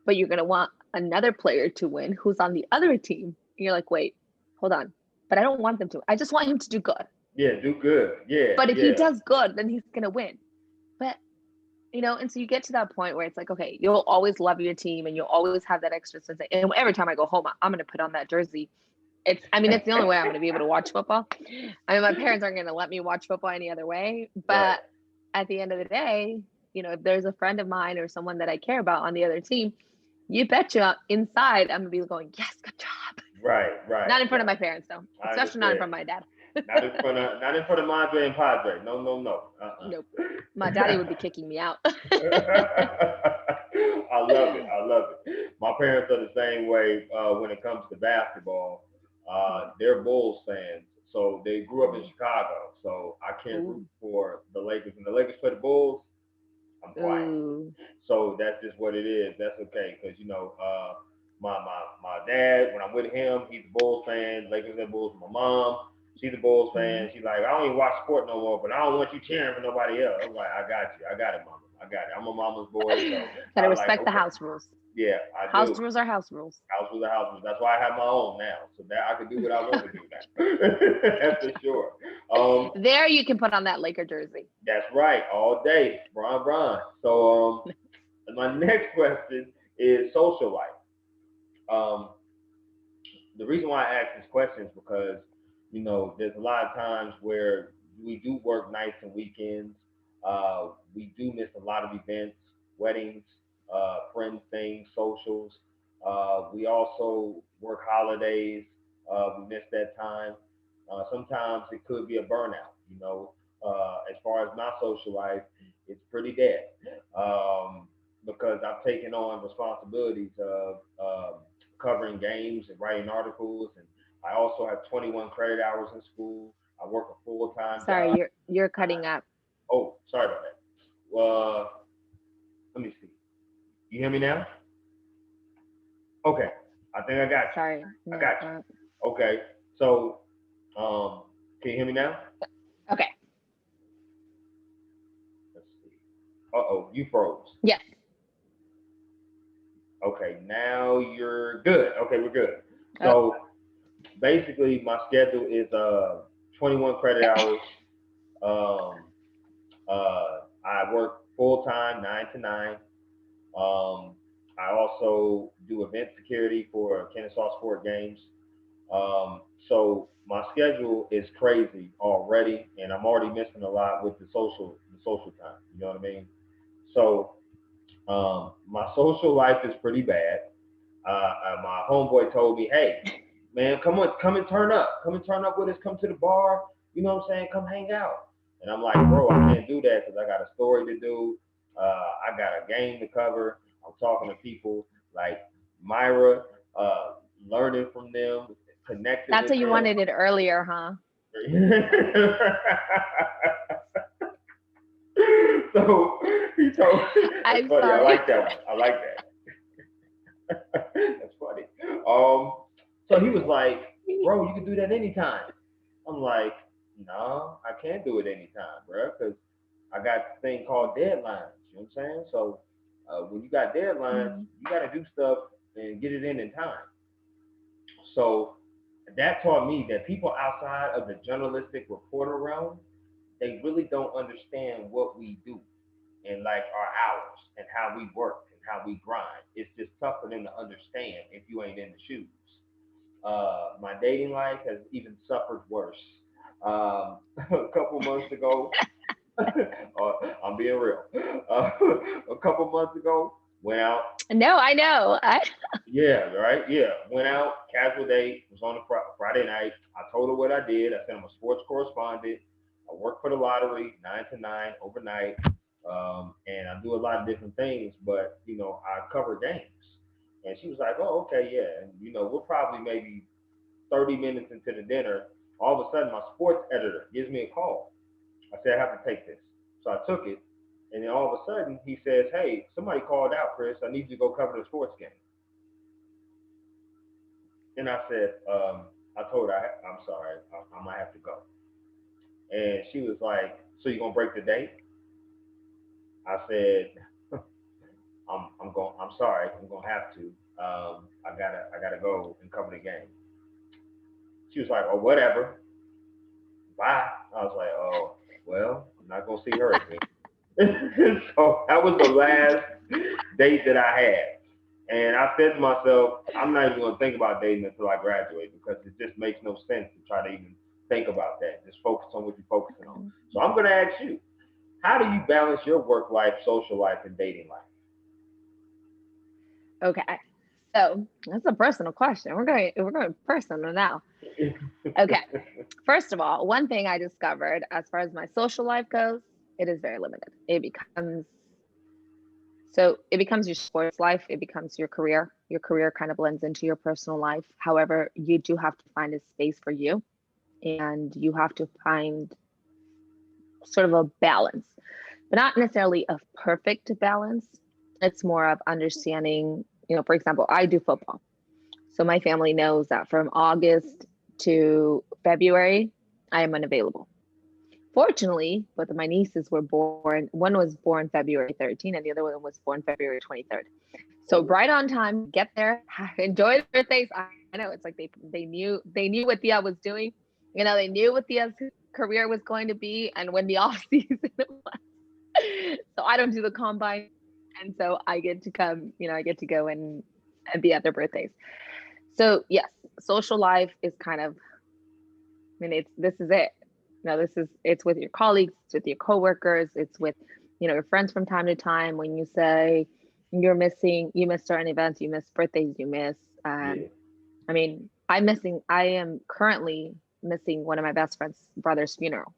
but you're going to want another player to win who's on the other team. And you're like, wait, hold on. But I don't want them to. I just want him to do good. Yeah, do good. Yeah, But if he yeah. does good, then he's going to win. But, and so you get to that point where it's like, okay, you'll always love your team and you'll always have that extra sense. And every time I go home, I'm going to put on that jersey. It's the only way I'm going to be able to watch football. I mean, my parents aren't going to let me watch football any other way. Right. But at the end of the day, if there's a friend of mine or someone that I care about on the other team, you betcha inside I'm going to be going, yes, good job. Right, right, Not in front of right. my parents, though, I especially not in understand. front of my dad. Not in front of Madre and Padre. No, no, no. Nope. My daddy would be kicking me out. I love it. I love it. My parents are the same way when it comes to basketball. They're Bulls fans, so they grew up in Chicago. So I can't root Ooh. for the Lakers. When the Lakers play the Bulls, I'm quiet. Ooh. So that's just what it is. That's okay, because my dad, when I'm with him, he's a Bulls fan. Lakers and Bulls. My mom, she's a Bulls fan. Mm. She's like, I don't even watch sport no more, but I don't want you cheering for nobody else. I'm like, I got you. I got it, mama. I got it. I'm a mama's boy, so Gotta I like, respect the okay. house rules. Yeah, I House do. rules are house rules. House was a house. That's why I have my own now, so that I can do what I want to do now. That's for sure. There you can put on that Laker jersey. That's right, all day, Bron. So my next question is social life. Um, the reason why I ask this question is because there's a lot of times where we do work nights and weekends. We do miss a lot of events, weddings, friends things, socials. We also work holidays. We miss that time. Sometimes it could be a burnout. As far as my social life, it's pretty dead. Because I've taken on responsibilities of covering games and writing articles, and I also have 21 credit hours in school. I work a full time Sorry, job. you're cutting up. Oh, sorry about that. Let me see. You hear me now? Okay, I think I got you. Sorry. I No. got you. Okay, so um, can you hear me now? Okay. Let's see. Uh-oh, you froze. Yes. Okay, now you're good. Okay, we're good. Oh, So basically, my schedule is 21 credit hours. Um, I work full time, 9 to 9. Um, I also do event security for Kennesaw Sport Games. So my schedule is crazy already, and I'm already missing a lot with the social time. You know what I mean? So my social life is pretty bad. My homeboy told me, "Hey, man, come on, come and turn up with us. Come to the bar. You know what I'm saying? Come hang out." And I'm like, "Bro, I can't do that because I got a story to do. I got a game to cover. I'm talking to people like Myra, uh, learning from them, connecting that's with what you them." wanted it earlier, huh? So he told. That's I'm funny. I sorry. like that one. I like that. That's funny. Um, so he was like, "Bro, you can do that anytime." I'm like, "No, I can't do it anytime, bro, because I got this thing called deadlines." You know what I'm saying? So when you got deadlines, Mhm. you got to do stuff and get it in time. So that taught me that people outside of the journalistic reporter realm, they really don't understand what we do and like our hours and how we work and how we grind. It's just tough for them to understand if you ain't in the shoes. My dating life has even suffered worse. A couple months ago, I'm being real. A couple months ago, went out. No, I know. Yeah, right. Yeah, went out. Casual date. Was on a Friday night. I told her what I did. I said I'm a sports correspondent. I work for the lottery, 9 to 9 overnight, and I do a lot of different things. But I cover games. And she was like, "Oh, okay, yeah." And we're probably maybe 30 minutes into the dinner. All of a sudden, my sports editor gives me a call. I said, "I have to take this." So I took it, and then all of a sudden, he says, "Hey, somebody called out, Chris. I need you to go cover the sports game." And I said, I told her, I'm sorry, I might have to go. And she was like, So you gonna break the date? I said, I'm sorry, I'm gonna have to. I gotta go and cover the game. She was like, oh, whatever, bye. I was like, oh, well, I'm not gonna see her again. So that was the last date that I had. And I said to myself, I'm not even gonna think about dating until I graduate because it just makes no sense to try to even think about that. Just focus on what you're focusing on. So I'm gonna ask you, how do you balance your work life, social life, and dating life? Okay. So that's a personal question. We're going personal now. Okay. First of all, one thing I discovered as far as my social life goes, it is very limited. It becomes your sports life, it becomes your career. Your career kind of blends into your personal life. However, you do have to find a space for you, and you have to find sort of a balance, but not necessarily a perfect balance. It's more of understanding, for example, I do football. So my family knows that from August to February, I am unavailable. Fortunately, both of my nieces were born. One was born February 13th, and the other one was born February 23rd. So Oh, right on time, get there, enjoy the birthdays. I know it's like they knew what Thea was doing. They knew what Thea's career was going to be and when the off season was. So I don't do the combine, and so I get to come. I get to go and be at their birthdays. So yes, social life is kind of. I mean, it's this is it. It's with your colleagues, it's with your coworkers, it's with your friends from time to time. When you say you miss certain events, you miss birthdays, you miss. yeah. I mean, I am currently missing one of my best friend's brother's funeral,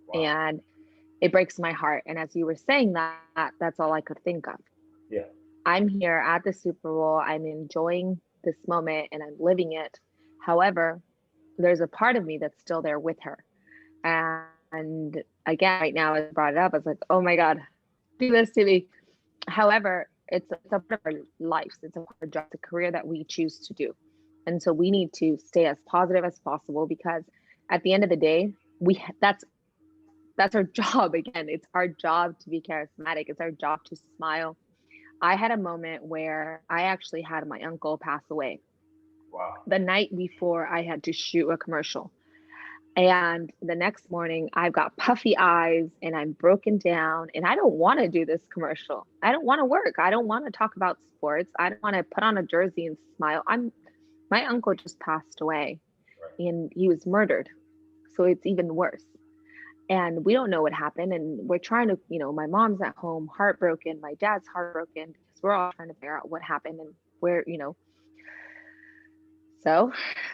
Wow. and it breaks my heart. And as you were saying that, that's all I could think of. Yeah. I'm here at the Super Bowl. I'm enjoying this moment and I'm living it. However, there's a part of me that's still there with her. And again, right now, as you brought it up, I was like, oh my God, do this to me. However, it's a part of our lives. It's a part of our job. It's a career that we choose to do. And so we need to stay as positive as possible because at the end of the day, that's our job. Again, it's our job to be charismatic. It's our job to smile. I had a moment where I actually had my uncle pass away Wow. the night before I had to shoot a commercial. And the next morning, I've got puffy eyes and I'm broken down. And I don't want to do this commercial. I don't want to work. I don't want to talk about sports. I don't want to put on a jersey and smile. My uncle just passed away Right. and he was murdered. So it's even worse. And we don't know what happened. And we're trying to, my mom's at home, heartbroken. My dad's heartbroken because we're all trying to figure out what happened and where. So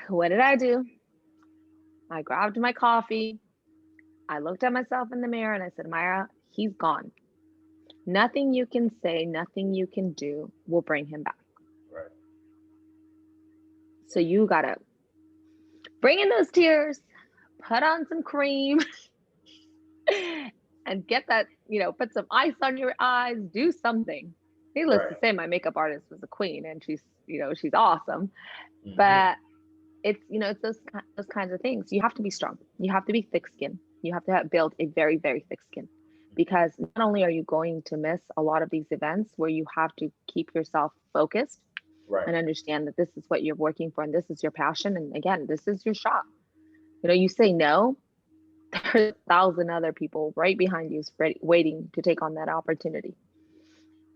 what did I do? I grabbed my coffee. I looked at myself in the mirror and I said, Mayra, he's gone. Nothing you can say, nothing you can do will bring him back. Right. So you gotta bring in those tears, put on some cream, and get that, put some ice on your eyes, do something. Needless to Right. say, my makeup artist was a queen and she's awesome. Mm-hmm. But it's those kinds of things. You have to be strong. You have to be thick skinned. You have to build a very, very thick skin because not only are you going to miss a lot of these events where you have to keep yourself focused Right. and understand that this is what you're working for and this is your passion. And again, this is your shot. You say no, there's 1,000 other people right behind you waiting to take on that opportunity.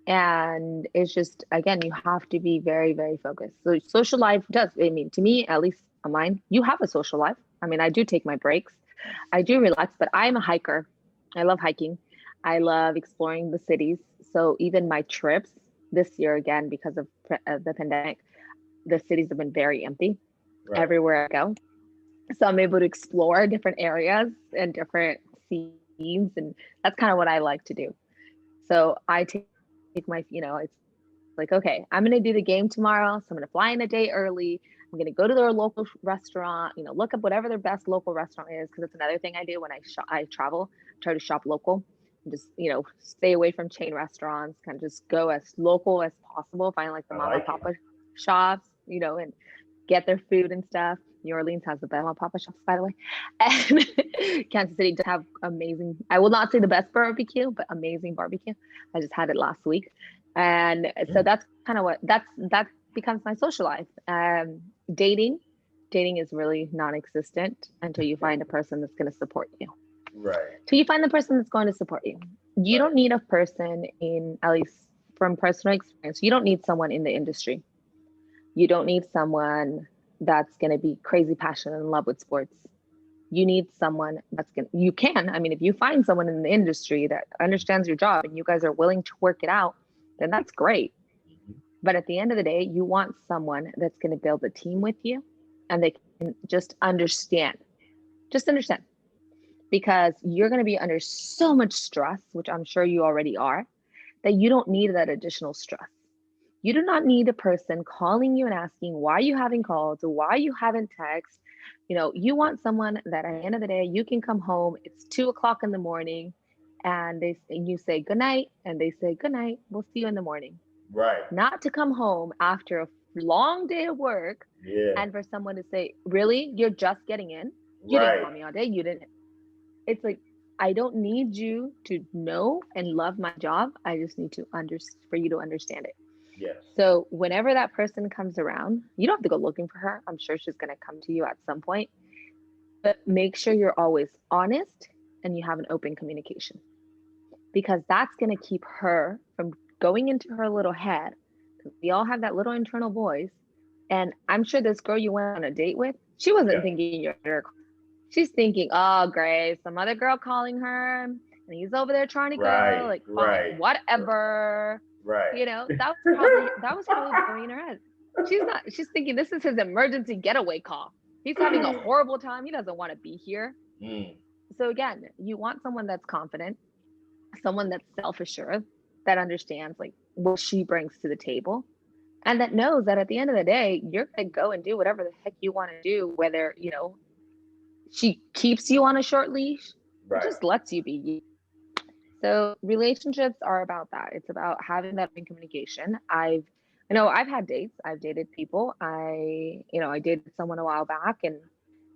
And it's just, again, you have to be very, very focused. So social life does, I mean, to me, at least on mine, you have a social life. I mean, I do take my breaks. I do relax, but I'm a hiker. I love hiking. I love exploring the cities. So even my trips this year, again, because of the pandemic, the cities have been very empty Right. everywhere I go. So I'm able to explore different areas and different scenes. And that's kind of what I like to do. So I take it's like, okay, I'm going to do the game tomorrow. So I'm going to fly in a day early. I'm going to go to their local restaurant, look up whatever their best local restaurant is. Cause that's another thing I do when I travel, try to shop local and just, stay away from chain restaurants, kind of just go as local as possible, find like the I mama like it. papa shops, and get their food and stuff. New Orleans has the best papa shops, by the way. And Kansas City does have amazing, I will not say the best barbecue, but amazing barbecue. I just had it last week. And so Mm. that's kind of that becomes my social life. Dating, dating is really non-existent until you find a person that's going to support you. Right. Till you find the person that's going to support you. You don't Right. need a person in, at least from personal experience, you don't need someone in the industry. You don't need someone that's going to be crazy passionate in love with sports. You need someone that's going to, you can, I mean, if you find someone in the industry that understands your job and you guys are willing to work it out, then that's great. Mhm. But at the end of the day, you want someone that's going to build a team with you and they can just understand because you're going to be under so much stress, which I'm sure you already are, that you don't need that additional stress. You do not need a person calling you and asking why you haven't called, why you haven't texted. You want someone that at the end of the day, you can come home, it's 2 o'clock in the morning, and you say good night, and they say good night, we'll see you in the morning. Right. Not to come home after a long day of work Yeah. and for someone to say, really, you're just getting in? You didn't Right. call me all day. You didn't. It's like, I don't need you to know and love my job. I just need to for you to understand it. Yes. So whenever that person comes around, you don't have to go looking for her. I'm sure she's going to come to you at some point, but make sure you're always honest and you have an open communication because that's going to keep her from going into her little head. Because we all have that little internal voice. And I'm sure this girl you went on a date with, she wasn't Yeah. thinking you're her. She's thinking, oh, Grace, some other girl calling her, and he's over there trying to go, Right. like, fine, Right. whatever. Right. That was probably going in her head. She's thinking this is his emergency getaway call. He's having a horrible time. He doesn't want to be here. Mm. So again, you want someone that's confident, someone that's self-assured, that understands like what she brings to the table, and that knows that at the end of the day, you're gonna go and do whatever the heck you want to do, whether she keeps you on a short leash or Right. just lets you be you. So relationships are about that. It's about having that open communication. I've had dates. I've dated people. I dated someone a while back, and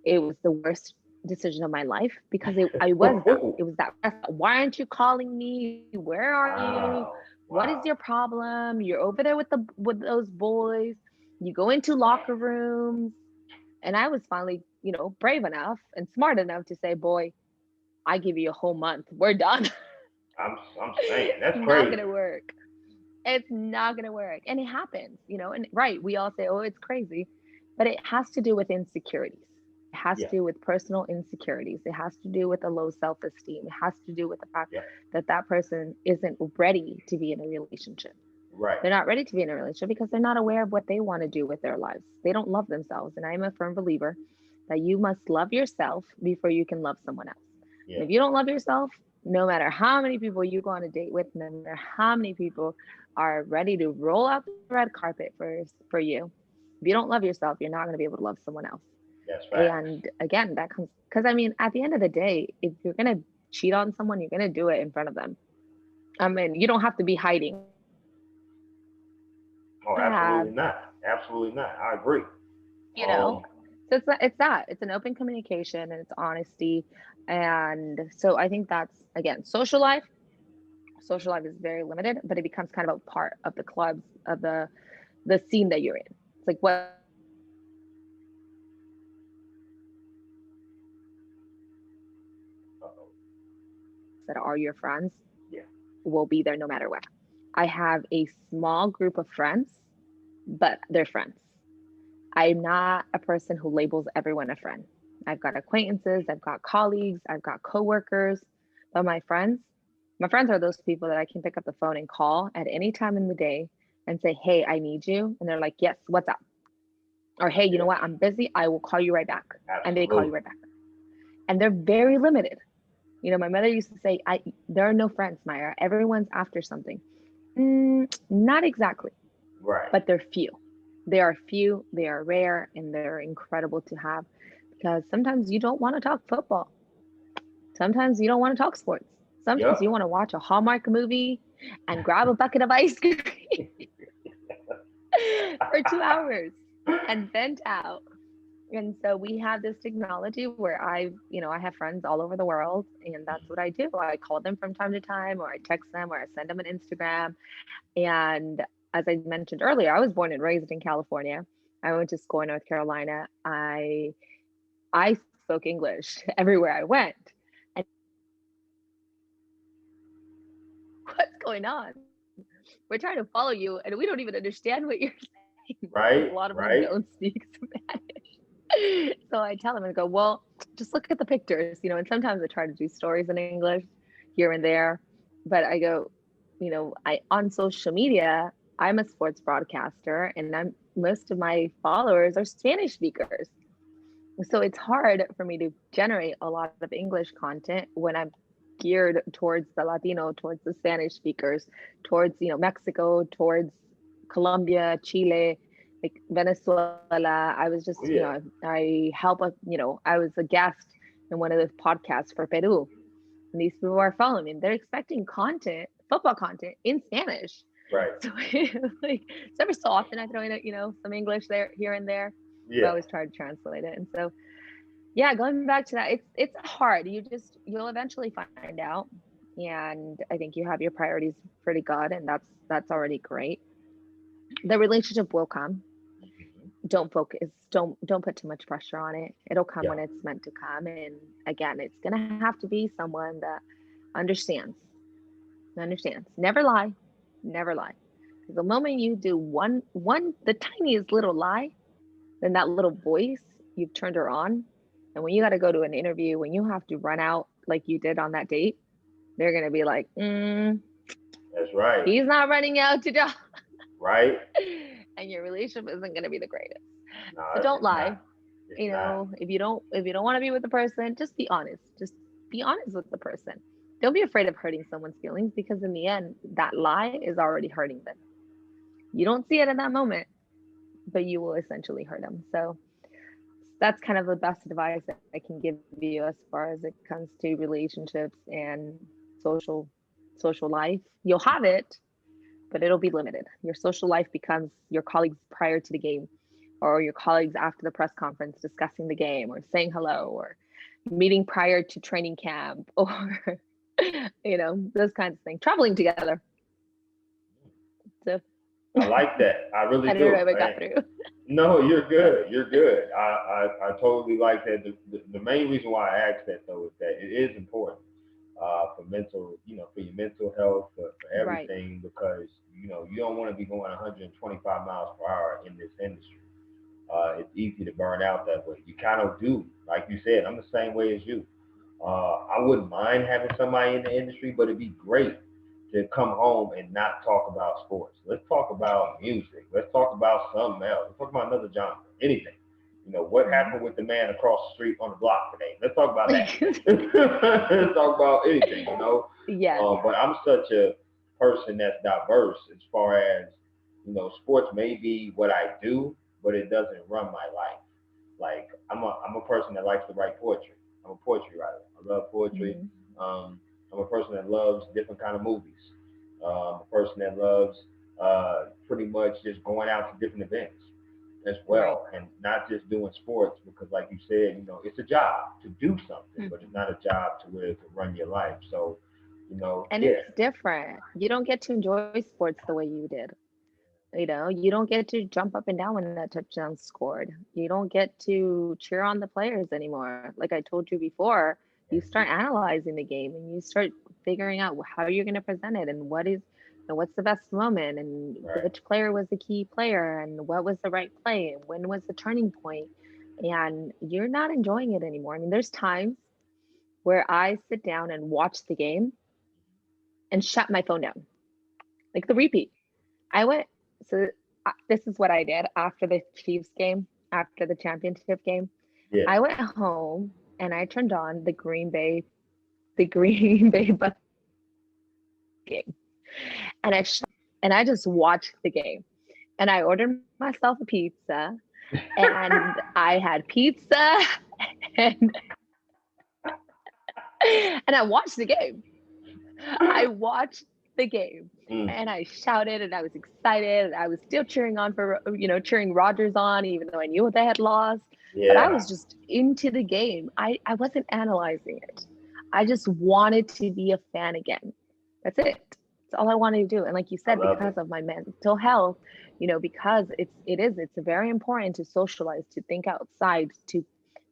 it was the worst decision of my life because I was that. It was that. Why aren't you calling me? Where are you? Wow. What is your Wow. problem? You're over there with those boys. You go into locker rooms, and I was finally, brave enough and smart enough to say, boy, I give you a whole month. We're done. I'm saying It's that's not crazy. gonna work. It's not gonna work. And it happens, and right, we all say, oh, it's crazy, but it has to do with insecurities. It has to Yeah. do with personal insecurities. It has to do with a low self-esteem. It has to do with the fact Yeah. that that person isn't ready to be in a relationship. Right. They're not ready to be in a relationship because they're not aware of what they want to do with their lives. They don't love themselves. And I'm a firm believer that you must love yourself before you can love someone else. And Yeah. if you don't love yourself, no matter how many people you go on a date with, no matter how many people are ready to roll out the red carpet for you, if you don't love yourself, you're not going to be able to love someone else. That's facts. And again, that comes because I mean, at the end of the day, if you're going to cheat on someone, you're going to do it in front of them. I mean, you don't have to be hiding. Oh, Have absolutely not. Absolutely not. I agree. you know Um. so it's an open communication and it's honesty. And so I think that's, again, social life is very limited, but it becomes kind of a part of the clubs of the scene that you're in. It's like what you do with your friends, Uh-oh. that are your friends Yeah. will be there no matter what. I have a small group of friends, but they're friends. I'm not a person who labels everyone a friend. I've got acquaintances, I've got colleagues, I've got coworkers, but my friends are those people that I can pick up the phone and call at any time in the day and say, "Hey, I need you." And they're like, "Yes, what's up?" Or, "Hey, you know Yeah. what? I'm busy. I will call you right back." And they call you Absolutely. right back. And they're very limited. My mother used to say, there are no friends, Myra. Everyone's after something. Not exactly, Right. but they're few. They are few, they are rare, and they're incredible to have because sometimes you don't want to talk football. Sometimes you don't want to talk sports. Sometimes you Yep. want to watch a Hallmark movie and grab a bucket of ice cream for 2 hours and vent out. And so we have this technology where I have friends all over the world, and that's what I do. I call them from time to time, or I text them, or I send them an Instagram. And as I mentioned earlier, I was born and raised in California. I went to school in North Carolina. I spoke English everywhere I went. And what's going on? We're trying to follow you, and we don't even understand what you're saying because a lot of Right, them don't right. speak Spanish. So I tell them and go, well, just look at the pictures, and sometimes I try to do stories in English here and there. But I go, I on social media, I'm a sports broadcaster, and most of my followers are Spanish speakers. So it's hard for me to generate a lot of English content when I'm geared towards the Latino, towards the Spanish speakers, towards, Mexico, towards Colombia, Chile, like Venezuela. I was just, Oh yeah. I was a guest in one of those podcasts for Peru. And these people are following me. They're expecting content, football content in Spanish. Right. So like so every so often I throw in, some English there, here and there. But I Yeah. always try to translate it. And so yeah, going back to that, it's hard. You'll eventually find out. And I think you have your priorities pretty good, and that's already great. The relationship will come. Mhm. Don't put too much pressure on it. It'll come Yeah. when it's meant to come. And again, it's gonna have to be someone that understands. Understands. Never lie. Never lie. Because the moment you do the tiniest little lie, then that little voice, you've turned her on. And when you got to go to an interview, when you have to run out like you did on that date, they're going to be like, That's right. he's not running out to die. Right. And your relationship isn't going to be the greatest. No, So don't it's lie. not. It's not. If you don't want to be with the person, just be honest. Just be honest with the person. Don't be afraid of hurting someone's feelings, because in the end, that lie is already hurting them. You don't see it in that moment, but you will essentially hurt them. So that's kind of the best advice that I can give you as far as it comes to relationships and social social life. You'll have it, but it'll be limited. Your social life becomes your colleagues prior to the game, or your colleagues after the press conference discussing the game, or saying hello, or meeting prior to training camp, or those kinds of things. Traveling together. So I like that. I I really don't know do. if I got through. No, you're good. You're good. I totally like that. The main reason why I asked that though is that it is important for mental, for your mental health, for Right. everything, because you don't want to be going 125 miles per hour in this industry. It's easy to burn out that way. You kind of do, like you said. I'm the same way as you. I wouldn't mind having somebody in the industry, but it'd be great to come home and not talk about sports. Let's talk about music. Let's talk about something else. Let's talk about another genre, anything. What happened with the man across the street on the block today? Let's talk about that. Let's talk about anything. Yes. But I'm such a person that's diverse as far as, sports may be what I do, but it doesn't run my life. Like I'm a person that likes to write poetry. I'm a poetry writer. I love poetry. Mm-hmm. I'm a person that loves different kind of movies. I'm a person that loves pretty much just going out to different events as Right. well, and not just doing sports because, like you said, it's a job to do something, but it's Mm-hmm. not a job to where it can run your life. So, And yeah, it's different. You don't get to enjoy sports the way you did. You don't get to jump up and down when that touchdown's scored. You don't get to cheer on the players anymore. Like I told you before, you start analyzing the game, and you start figuring out how you're going to present it, and what's the best moment, and right, which player was the key player, and what was the right play, and when was the turning point. And you're not enjoying it anymore. I mean, there's times where I sit down and watch the game and shut my phone down, like the repeat. I went, so this is what I did after the Chiefs game, after the championship game. yeah, I went home and I turned on the Green Bay Bucks game, and I just watched the game. And I ordered myself a pizza, and I had pizza, and and I watched the game. I watched the game, mm, and I shouted, and I was excited, and I was still cheering Rodgers on, even though I knew they had lost. But I Yeah, was just into the game. I wasn't analyzing it. I just wanted to be a fan again. That's it. That's all I wanted to do. And like you I said, love because it. of my mental health, because it's very important to socialize, to think outside, to,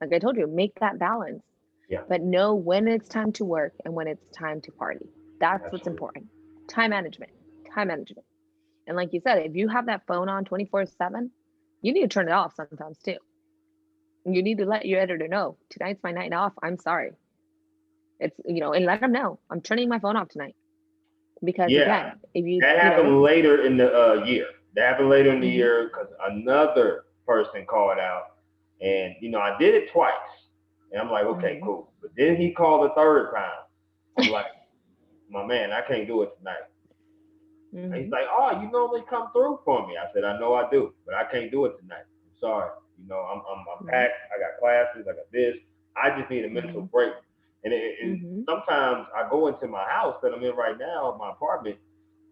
like I told you, make that balance. Yeah, But know when it's time to work and when it's time to party. That's what's absolutely. important. Time management. Time management. And like you said, if you have that phone on 24/7, you need to turn it off sometimes too. You need to let your editor know tonight's my night off. I'm sorry. And let them know I'm turning my phone off tonight. Because Yeah, again, if you, that happened later in the year. That happened later in the mm-hmm, year because another person called out, and I did it twice, and I'm like, okay, mm-hmm, cool. But then he called the third time. I'm like, my man, I can't do it tonight. And he's mm-hmm, like, oh, you normally come through for me. I said, I know I do, but I can't do it tonight. I'm sorry. I'm mm-hmm, packed. I got classes. I got this. I just need a mental mm-hmm, break. And mm-hmm. sometimes I go into my house that I'm in right now, my apartment,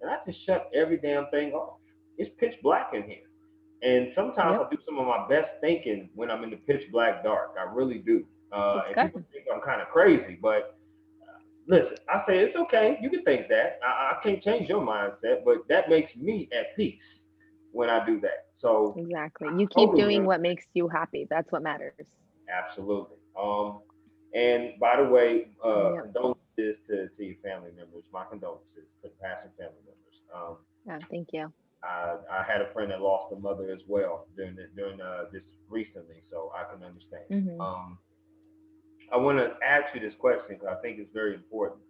and I just shut every damn thing off. It's pitch black in here. And sometimes Yep. I do some of my best thinking when I'm in the pitch black dark. I really do. That's And people good. think I'm kind of crazy, but listen, I say it's okay. You can think that. I can't change your mindset, but that makes me at peace when I do that. So Exactly. I You keep totally doing what understand. makes you happy. That's what matters. Absolutely. And by the way, Yep. condolences to your family members. My condolences to the passing family members. Yeah. Thank you. I had a friend that lost a mother as well during this recently, so I can understand. Mm-hmm. I want to ask you this question because I think it's very important.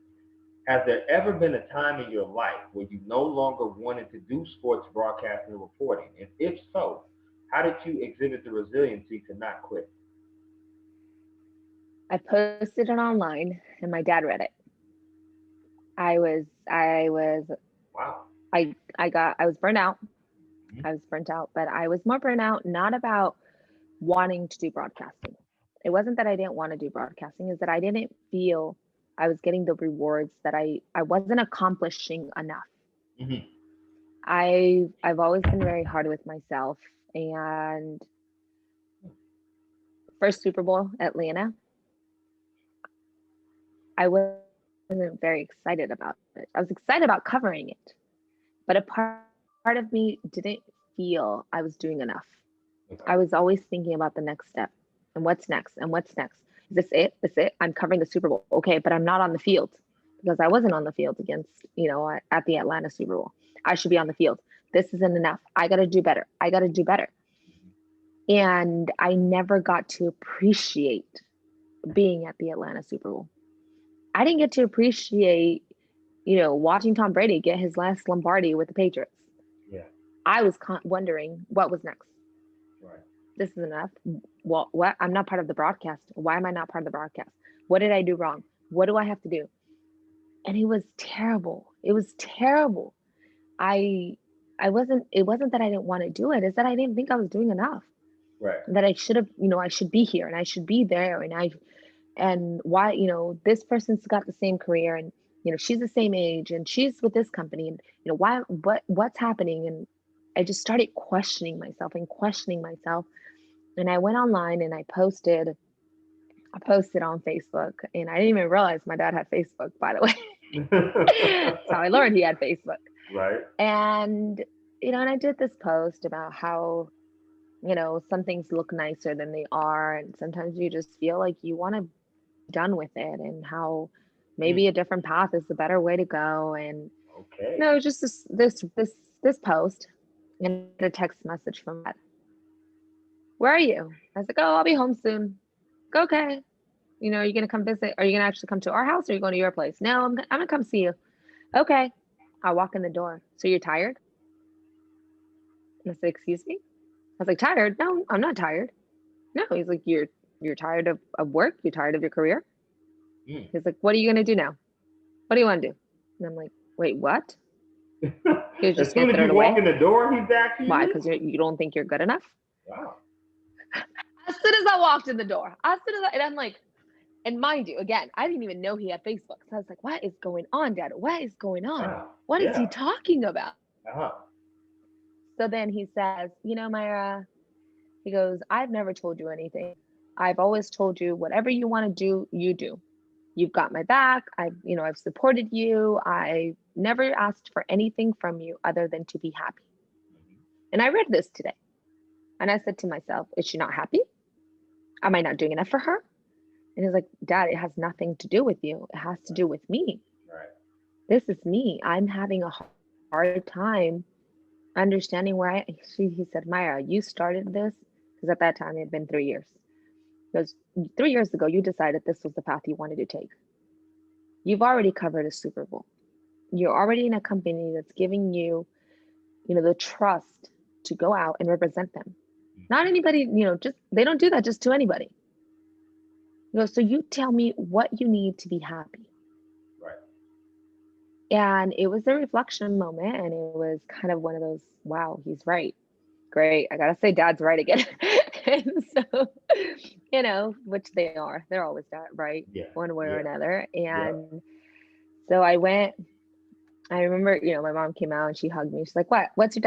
Has there ever been a time in your life where you no longer wanted to do sports broadcasting and reporting? And if so, how did you exhibit the resiliency to not quit? I posted it online and my dad read it. Wow. I was burnt out. Mhm. I was burnt out, but I was more burnt out, not about wanting to do broadcasting. It wasn't that I didn't want to do broadcasting, is that I didn't feel I was getting the rewards that I wasn't accomplishing enough. Mhm. I've always been very hard with myself, and first Super Bowl Atlanta, I wasn't very excited about it. I was excited about covering it, but a part of me didn't feel I was doing enough. I was always thinking about the next step and what's next and what's next. Is this it? This it? I'm covering the Super Bowl. Okay, but I'm not on the field because I wasn't on the field against, at the Atlanta Super Bowl. I should be on the field. This isn't enough. I got to do better. I got to do better. And I never got to appreciate being at the Atlanta Super Bowl. I didn't get to appreciate, watching Tom Brady get his last Lombardi with the Patriots. Yeah. I was wondering what was next. Right. This is enough. Well, what? I'm not part of the broadcast. Why am I not part of the broadcast? What did I do wrong? What do I have to do? And it was terrible. It was terrible. I I wasn't it wasn't that I didn't want to do it, it's that I didn't think I was doing enough. Right. That I should have, I should be here and I should be there and why, this person's got the same career and she's the same age and she's with this company and why what's happening, and I just started questioning myself, and I went online and I posted on Facebook, and I didn't even realize my dad had Facebook, by the way. That's how I learned he had Facebook. Right. And and I did this post about how some things look nicer than they are, and sometimes you just feel like you want to be done with it, and how Mm. maybe a different path is the better way to go. And Okay. just this post, and I get a text message from my dad. Where are you? I was like, oh, I'll be home soon. Okay. Are you gonna come visit? Are you gonna actually come to our house, or are you going to your place? No, I'm gonna come see you. Okay. I walk in the door. So you're tired? And I said, excuse me? I was like, tired? No, I'm not tired. No. He's like, you're tired of work? You're tired of your career? Mm. He's like, what are you gonna do now? What do you want to do? And I'm like, wait, what? You're As just gonna soon as throw it you walk away? in the door, he's asking Why? you Because you don't think you're good enough? Wow. As soon as I walked in the door, and I'm like, and mind you, again, I didn't even know he had Facebook. So I was like, what is going on, Dad? What is going on? Wow. What is he Yeah. talking about? Uh-huh. So then he says, Myra, He goes, I've never told you anything. I've always told you whatever you want to do, you do. You've got my back. I've supported you. I never asked for anything from you other than to be happy. And I read this today and I said to myself, is she not happy? Am I not doing enough for her? And he's like, Dad, it has nothing to do with you. It has to do with me. Right. This is me. I'm having a hard time understanding where he said, Myra, you started this because at that time it had been 3 years. Because 3 years ago, you decided this was the path you wanted to take. You've already covered a Super Bowl. You're already in a company that's giving you, the trust to go out and represent them. Not Mhm. anybody, just they don't do that just to anybody. So you tell me what you need to be happy. Right. And it was a reflection moment, and it was kind of one of those, wow, he's right. Great. I gotta say dad's right again. And so, which they are. They're always right, Yeah. one way or Yeah. another. Yeah. And so I remember, my mom came out and she hugged me. She's like, what? What's your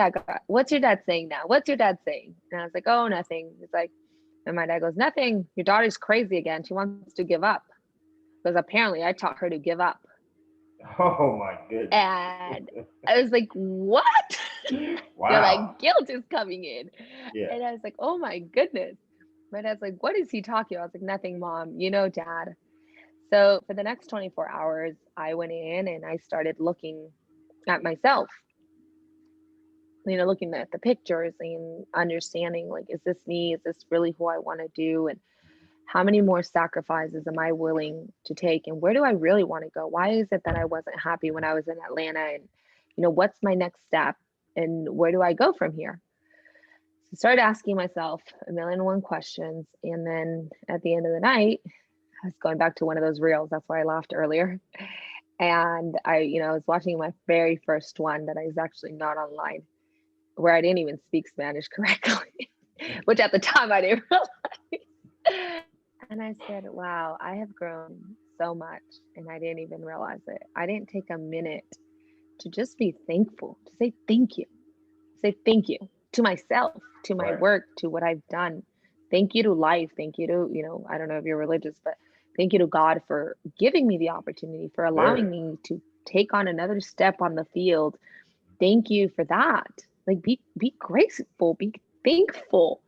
dad saying now? What's your dad saying? And I was like, oh, nothing. It's like, and my dad goes, nothing. Your daughter's crazy again. She wants to give up. Because apparently I taught her to give up. Oh my goodness. And I was like, what? Wow. Like guilt is coming in. Yeah. And I was like, oh my goodness. My dad's like, what is he talking about? I was like, nothing, mom. Dad. So for the next 24 hours, I went in and I started looking at myself, looking at the pictures and understanding, like, is this me? Is this really who I want to do? And how many more sacrifices am I willing to take? And where do I really want to go? Why is it that I wasn't happy when I was in Atlanta? And, what's my next step? And where do I go from here? So I started asking myself a million and one questions. And then at the end of the night, I was going back to one of those reels. That's why I laughed earlier. And I was watching my very first one that I was actually not online, where I didn't even speak Spanish correctly, which at the time I didn't realize. And I said, wow, I have grown so much and I didn't even realize it. I didn't take a minute to just be thankful, to say thank you, say thank you to myself, to my Right. work, to what I've done. Thank you to life. Thank you to, I don't know if you're religious, but thank you to God for giving me the opportunity, for Very. allowing me to take on another step on the field. Thank you for that. Like be grateful, be thankful.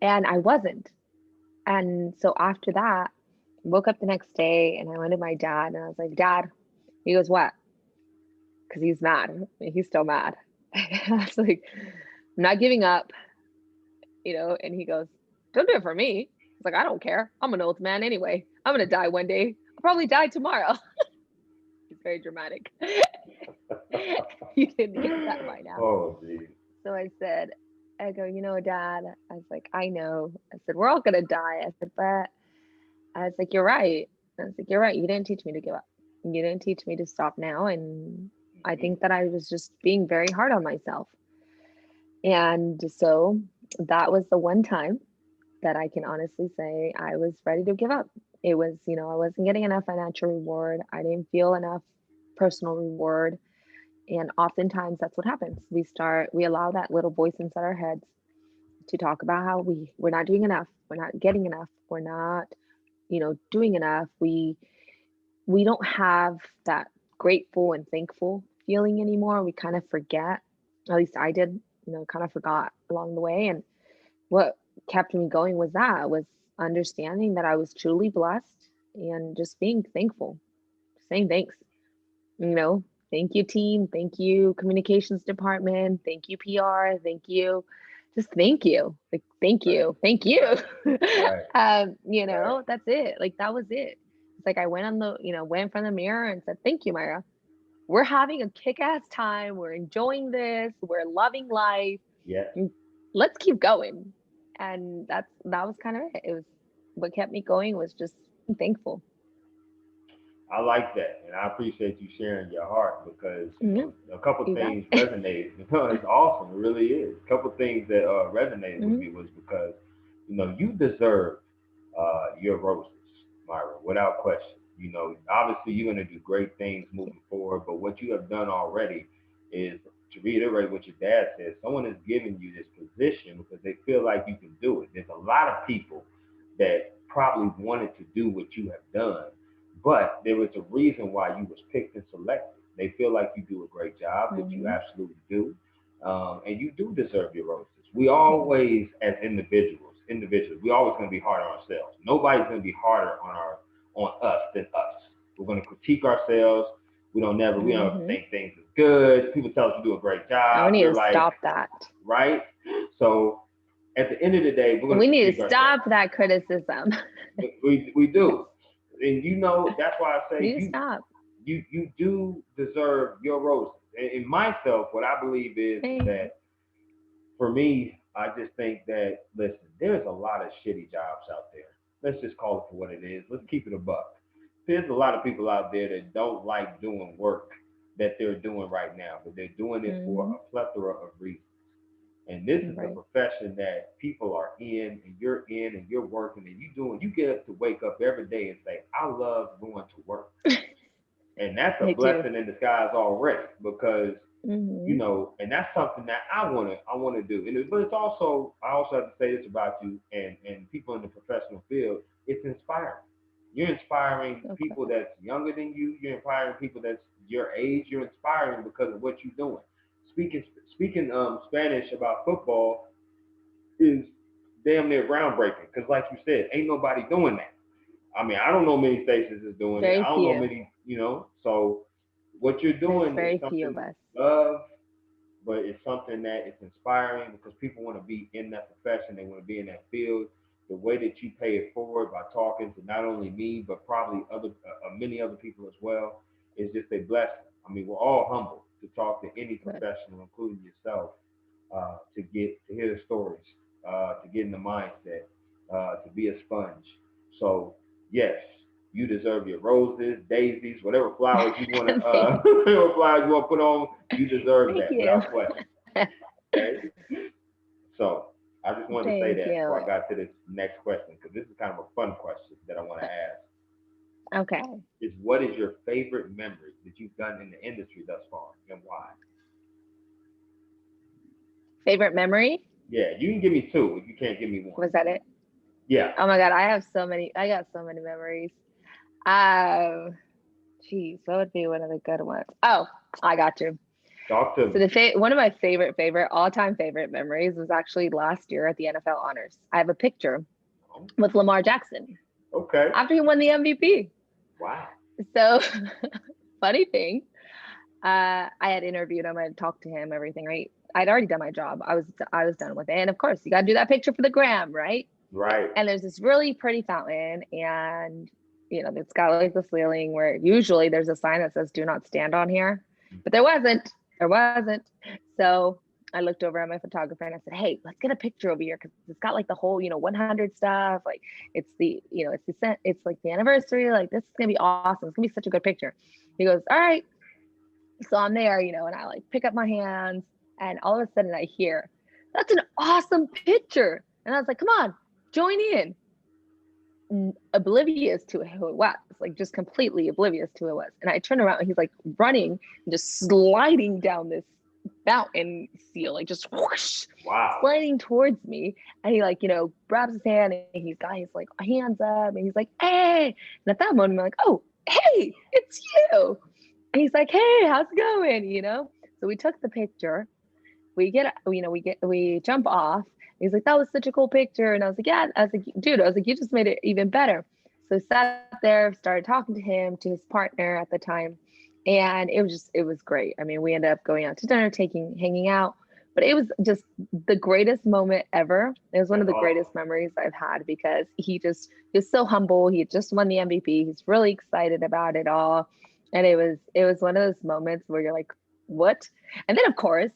And I wasn't. And so after that, woke up the next day and I went to my dad and I was like, Dad, he goes, what? Because he's mad. He's still mad. I was like, I'm not giving up, and he goes, don't do it for me. He's like, I don't care. I'm an old man anyway. I'm going to die one day. I'll probably die tomorrow. He's very dramatic. You didn't get that by now. Oh, geez. So I go, Dad, I was like, I know. I said, we're all going to die. I said, but I was like, you're right. I was like, you're right. You didn't teach me to give up. You didn't teach me to stop now. And I Mhm. think that I was just being very hard on myself. And so that was the one time that I can honestly say I was ready to give up. It was, I wasn't getting enough financial reward. I didn't feel enough personal reward. And oftentimes that's what happens. We allow that little voice inside our heads to talk about how we're not doing enough. We're not getting enough. We're not, doing enough. We don't have that grateful and thankful feeling anymore. We kind of forget, at least I did, kind of forgot along the way. And what kept me going was understanding that I was truly blessed and just being thankful, saying thanks, you know, thank you team, thank you communications department, thank you PR, thank you, just thank you, like Right. thank you. Right. Right. That's it. Like that was it. It's like I went went in front of the mirror and said, thank you, Myra. We're having a kick-ass time. We're enjoying this. We're loving life. Yes. Let's keep going. And that was kind of it. It was what kept me going was just being thankful. I like that, and I appreciate you sharing your heart because Mhm. a couple You bet. things resonated. It's awesome, it really is. A couple things that resonated with Mhm. me was because you deserve your roses, Myra, without question. Obviously you're going to do great things moving forward, but what you have done already is to reiterate what your dad said, someone is giving you this position because they feel like you can do it. There's a lot of people that probably wanted to do what you have done, but there was a reason why you was picked and selected. They feel like you do a great job, which you Mm-hmm. absolutely do, and you do deserve your roses. We Thank always, as individuals, we always going to be hard on ourselves. Nobody's going to be harder on us than us. We're going to critique ourselves. We don't ever Mm-hmm. think things is good. People tell us you do a great And we job. need We're to like, stop that. right? So at the end of the day, we're going We to need critique to ourselves. stop that criticism. We do, and that's why I We say need to stop. you do deserve your roses. And in myself, what I believe is Thank that for me, I just think that listen, there's a lot of shitty jobs out there. Let's just call it for what it is. Let's keep it a buck. There's a lot of people out there that don't like doing work that they're doing right now, but they're doing it for Mm-hmm. a plethora of reasons. And this is the Right. profession that people are in, and you're working, and you get up to wake up every day and say, I love going to work. And that's a I do. blessing in disguise already because Mm-hmm. and that's something that I want to do. But it's also I also have to say this about you and people in the professional field. It's inspiring. You're inspiring Okay. people that's younger than you. You're inspiring people that's your age. You're inspiring because of what you're doing. Speaking Spanish about football is damn near groundbreaking because, like you said, ain't nobody doing that. I mean, I don't know many stations is doing it. Very I don't know few. many, So what you're There's doing is very few something of us. you love, but it's something that is inspiring because people want to be in that profession. They want to be in that field. The way that you pay it forward by talking to not only me but probably many other people as well is just a blessing. I mean, we're all humble to talk to any But professional, including yourself, to hear the stories, to get in the mindset, to be a sponge. So yes, you deserve your roses, daisies, whatever flowers you want to, thank, whatever flowers you want to put on. You deserve thank that you. without question. Okay. So I just wanted to say Thank that before you. I got to this next question because this is kind of a fun question that I want to ask. Okay. Is what is your favorite memory that you've done in the industry thus far and why? Favorite memory? Yeah, you can give me two if you can't give me one. Was that it? Yeah, Oh my God, I have so many. I got so many memories. Um, Geez, what would be one of the good ones? Oh, I got you. talk to So me. one of my favorite all time favorite memories was actually last year at the NFL honors. I have a picture Oh, with Lamar Jackson okay. after he won the MVP. Wow. So funny thing, I had interviewed him, I had talked to him, everything, right? I'd already done my job. I was done with it. And of course, you got to do that picture for the gram, right? Right. And there's this really pretty fountain, and it's got like this railing where usually there's a sign that says "Do not stand on here," but there wasn't. There wasn't. So I looked over at my photographer and I said, "Hey, let's get a picture over here because it's got like the whole 100 stuff. Like it's like the anniversary. Like this is gonna be awesome. It's gonna be such a good picture." He goes, "All right." So I'm there, and I like pick up my hands, and all of a sudden I hear, "That's an awesome picture," and I was like, "Come on, join in." Oblivious to who it was, like just completely oblivious to who it was. And I turn around and he's like running and just sliding down this fountain seal, like just whoosh, Wow. sliding towards me. And he like, grabs his hand and he's got his like hands up and he's like, "Hey." And at that moment, I'm like, "Oh, hey, it's you." And he's like, "Hey, how's it going?" So we took the picture. We jump off. He's like, "That was such a cool picture." And I was like, "Yeah." I was like, "Dude," I was like, "You just made it even better." So I sat there, started talking to him, to his partner at the time. And it was great. I mean, we ended up going out to dinner, hanging out, but it was just the greatest moment ever. It was one of That's the awesome. greatest memories I've had because he was so humble. He had just won the MVP. He's really excited about it all. And it was one of those moments where you're like, "What?" And then of course,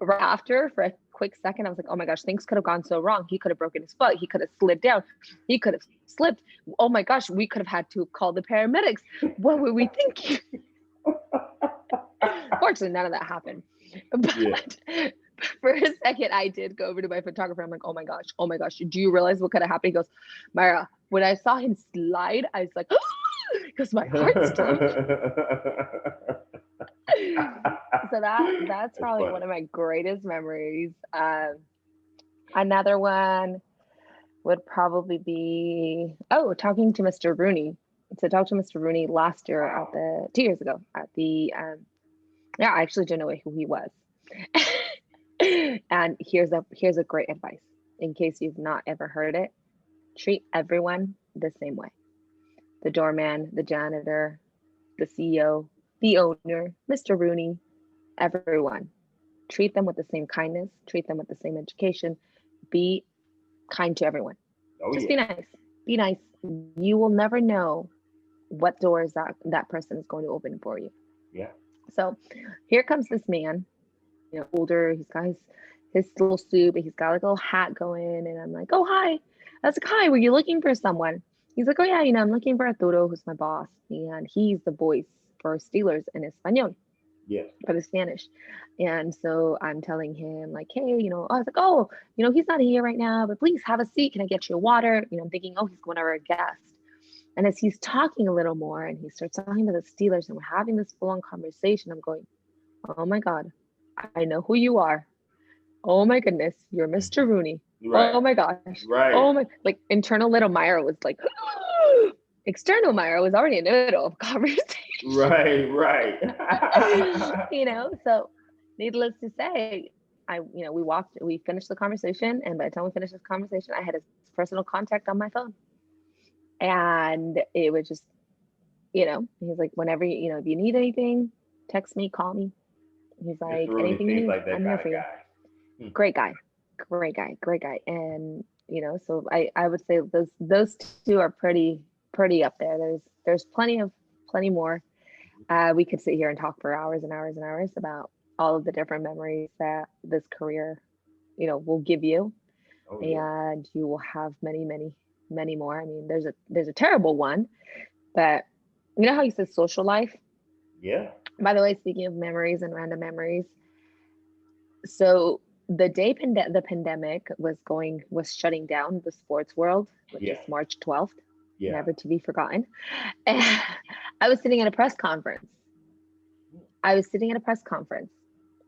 right after, for a quick second, I was like, "Oh my gosh, things could have gone so wrong. He could have broken his foot. He could have slid down. He could have slipped. Oh my gosh, we could have had to call the paramedics. What were we thinking?" Fortunately, none of that happened. Yeah. But for a second, I did go over to my photographer. I'm like, "Oh my gosh, oh my gosh. Do you realize what could have happened?" He goes, "Mayra, when I saw him slide, I was like," because my heart stopped. So that's That's probably funny. one of my greatest memories. Another one would probably be, oh, talking to Mr. Rooney. So talked to Mr. Rooney last year at Wow. the 2 years ago at the yeah, I actually didn't know who he was. And here's a great advice in case you've not ever heard it. Treat everyone the same way. The doorman, the janitor, the CEO, the owner, Mr. Rooney, everyone. Treat them with the same kindness, treat them with the same education. Be kind to everyone. Oh Just yeah. be nice. Be nice. You will never know what doors that person is going to open for you. Yeah. So here comes this man, older. He's got his little suit, but he's got like a little hat going. And I'm like, oh, hi. I was like, hi, were you looking for someone? He's like, oh, yeah, I'm looking for Arturo, who's my boss. And he's the voice for Steelers in Espanol, Yes. for the Spanish. And so I'm telling him, like, hey, I was like, oh, he's not here right now, but please have a seat. Can I get you a water? I'm thinking, oh, he's going over a guest. And as he's talking a little more and he starts talking about the Steelers and we're having this full on conversation, I'm going, oh my God, I know who you are. Oh my goodness, you're Mr. Rooney. Oh Right. my gosh. Oh Right. my, like internal little Mayra was like, external Mayra was already in the middle of conversation. Right. Right. So needless to say, we finished the conversation. And by the time we finished this conversation, I had his personal contact on my phone. And it was just, he's like, whenever, if you need anything, text me, call me. He's Mr. like, Rooney anything you seems need, like that I'm there kind for of you. guy. Hmm. Great guy, great guy, great guy. And, so I would say those two are pretty up there. There's plenty more. We could sit here and talk for hours and hours and hours about all of the different memories that this career, will give you. Oh yeah. And you will have many, many, many more. I mean, there's a terrible one, but you know how you said social life? Yeah. By the way, speaking of memories and random memories, so the day the pandemic was shutting down the sports world, which Yeah. is March 12th, Yeah. never to be forgotten. And I was sitting at a press conference. I was sitting at a press conference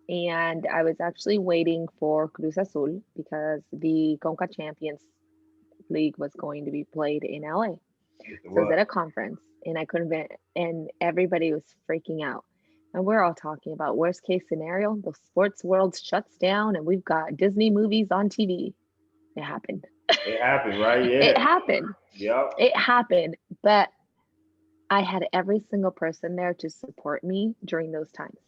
and I was actually waiting for Cruz Azul because the Conca Champions League was going to be played in LA. Yes, it So I was was. at a conference and I couldn't be, and everybody was freaking out. And we're all talking about worst case scenario, the sports world shuts down and we've got Disney movies on TV. It happened. It happened, right? It Yeah. happened. Yep. It happened. But I had every single person there to support me during those times.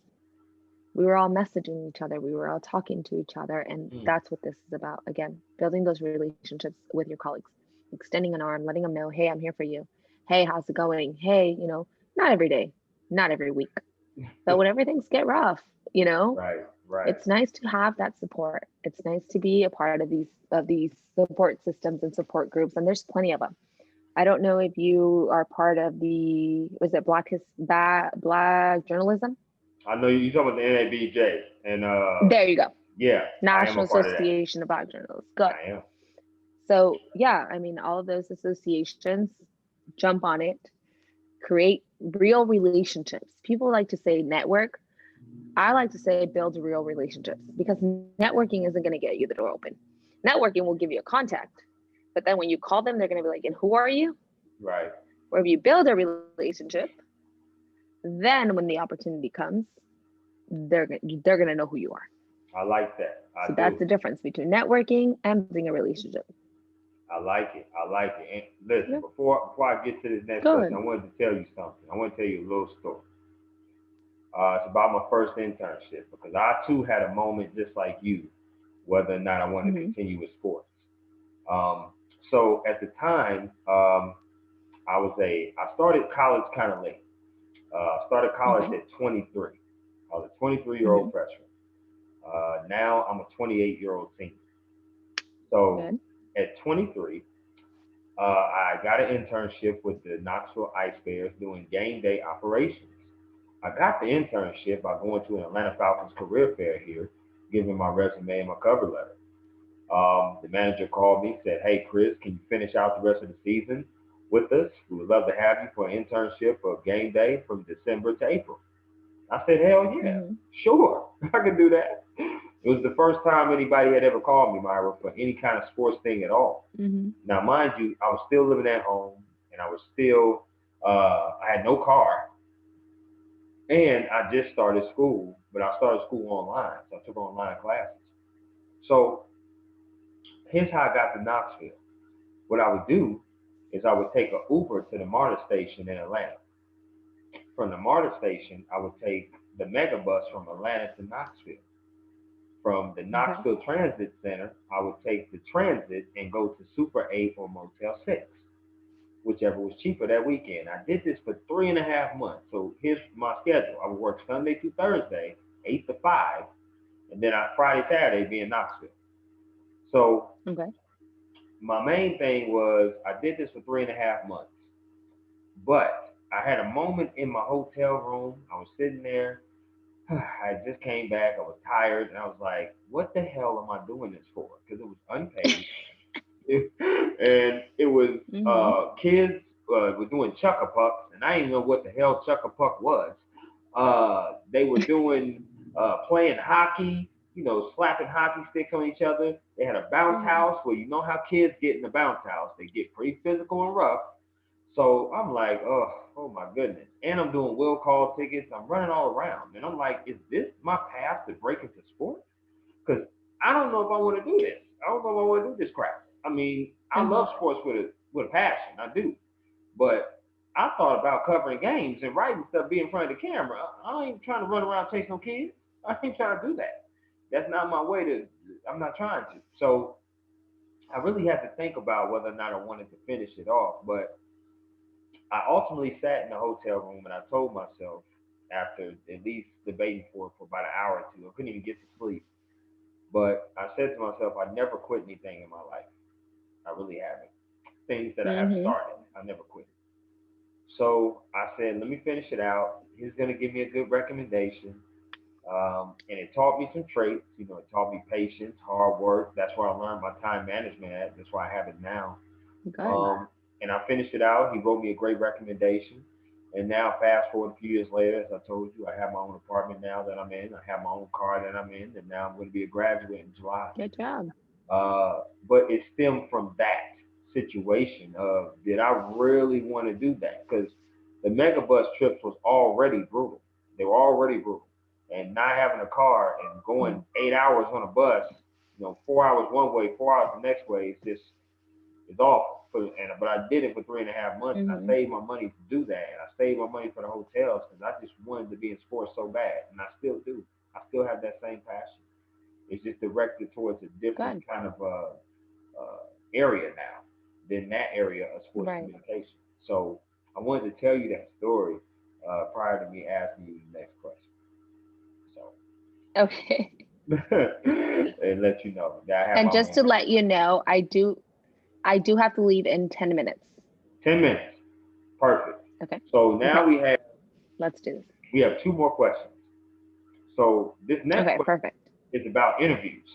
We were all messaging each other. We were all talking to each other. And Mm. that's what this is about. Again, building those relationships with your colleagues, extending an arm, letting them know, hey, I'm here for you. Hey, how's it going? Hey, not every day, not every week, but when everything's get rough, Right. Right. it's nice to have that support. It's nice to be a part of these support systems and support groups. And there's plenty of them. I don't know if you are part of was it Black journalism? I know you talking about the NABJ, and There you go. yeah, I am National a part of that. Association of Black Journalists. Good. I am. So yeah, I mean, all of those associations, jump on it, create real relationships. People like to say network. I like to say build real relationships because networking isn't going to get you the door open. Networking will give you a contact, but then when you call them, they're going to be like, "And who are you?" Right. Or if you build a relationship, then when the opportunity comes, they're going to know who you are. I like that. So I that's do. the difference between networking and building a relationship. I like it. I like it. And listen, Yeah, before I get to this next go question, ahead. I wanted to tell you something. I want to tell you a little story. It's about my first internship because I too had a moment just like you, whether or not I wanted to Mm-hmm. continue with sports. Um, so at the time, I started college kind of late. I started college Okay. at 23. I was a 23-year-old Mm-hmm. freshman. Now I'm a 28-year-old senior. So Good. at 23, I got an internship with the Knoxville Ice Bears doing game day operations. I got the internship by going to an Atlanta Falcons career fair here, giving my resume and my cover letter. The manager called me, said, "Hey, Chris, can you finish out the rest of the season? with us. We would love to have you for an internship or game day from December to April. I said, hell yeah, Mm-hmm. sure, I can do that. It was the first time anybody had ever called me, Myra, for any kind of sports thing at all. Mm-hmm. Now, mind you, I was still living at home, and I was still, I had no car, and I just started school, but I started school online, so I took online classes. So here's how I got to Knoxville. What I would do is I would take an Uber to the MARTA station in Atlanta. From the MARTA station, I would take the mega bus from Atlanta to Knoxville. From the Okay. Knoxville Transit Center, I would take the transit and go to Super 8 or Motel 6, whichever was cheaper that weekend. I did this for 3.5 months. So here's my schedule. I would work Sunday through Thursday, 8 to 5, and then Friday, Saturday be in Knoxville. So Okay. my main thing was I did this for 3.5 months. But I had a moment in my hotel room. I was sitting there. I just came back. I was tired, and I was like, "What the hell am I doing this for?" Because it was unpaid, and it was Mm-hmm. kids were doing chucker pucks, and I didn't know what the hell chucker puck was. They were doing playing hockey, slapping hockey sticks on each other. They had a bounce Mm-hmm. house where you know how kids get in the bounce house. They get pretty physical and rough. So I'm like, oh my goodness. And I'm doing will call tickets. I'm running all around. And I'm like, is this my path to break into sports? Because I don't know if I want to do this. I don't know if I want to do this crap. I mean, I Mm-hmm. love sports with a passion. I do. But I thought about covering games and writing stuff, being in front of the camera. I ain't trying to run around chasing no kids. I ain't trying to do that. That's not my way to. I'm not trying to. So I really had to think about whether or not I wanted to finish it off. But I ultimately sat in the hotel room and I told myself, after at least debating for about an hour or two, I couldn't even get to sleep. But I said to myself, I never quit anything in my life. I really haven't. Things that I have Mm-hmm. started, I never quit. So I said, let me finish it out. He's going to give me a good recommendation. And it taught me some traits. It taught me patience, hard work. That's where I learned my time management at. That's why I have it now. Good. Um, and I finished it out. He wrote me a great recommendation. And now, fast forward a few years later, as I told you, I have my own apartment now that I'm in. I have my own car that I'm in. And now I'm going to be a graduate in July. Good job. But it stemmed from that situation of, did I really want to do that? Because the megabus trips was already brutal. They were already brutal. And not having a car and going Mm. 8 hours on a bus, 4 hours one way, 4 hours the next way, is awful. But I did it for 3.5 months, and I Mm-hmm. saved my money to do that, and I saved my money for the hotels because I just wanted to be in sports so bad, and I still do. I still have that same passion. It's just directed towards a different Good. kind of area now than that area of sports Right. communication. So I wanted to tell you that story prior to me asking you the next question. So Okay. and let you know that I have And my just own to let you know, I do have to leave in 10 minutes. 10 minutes. Perfect. Okay. So Okay. now Let's do this. we have two more questions. So this next Okay, question perfect. is about interviews.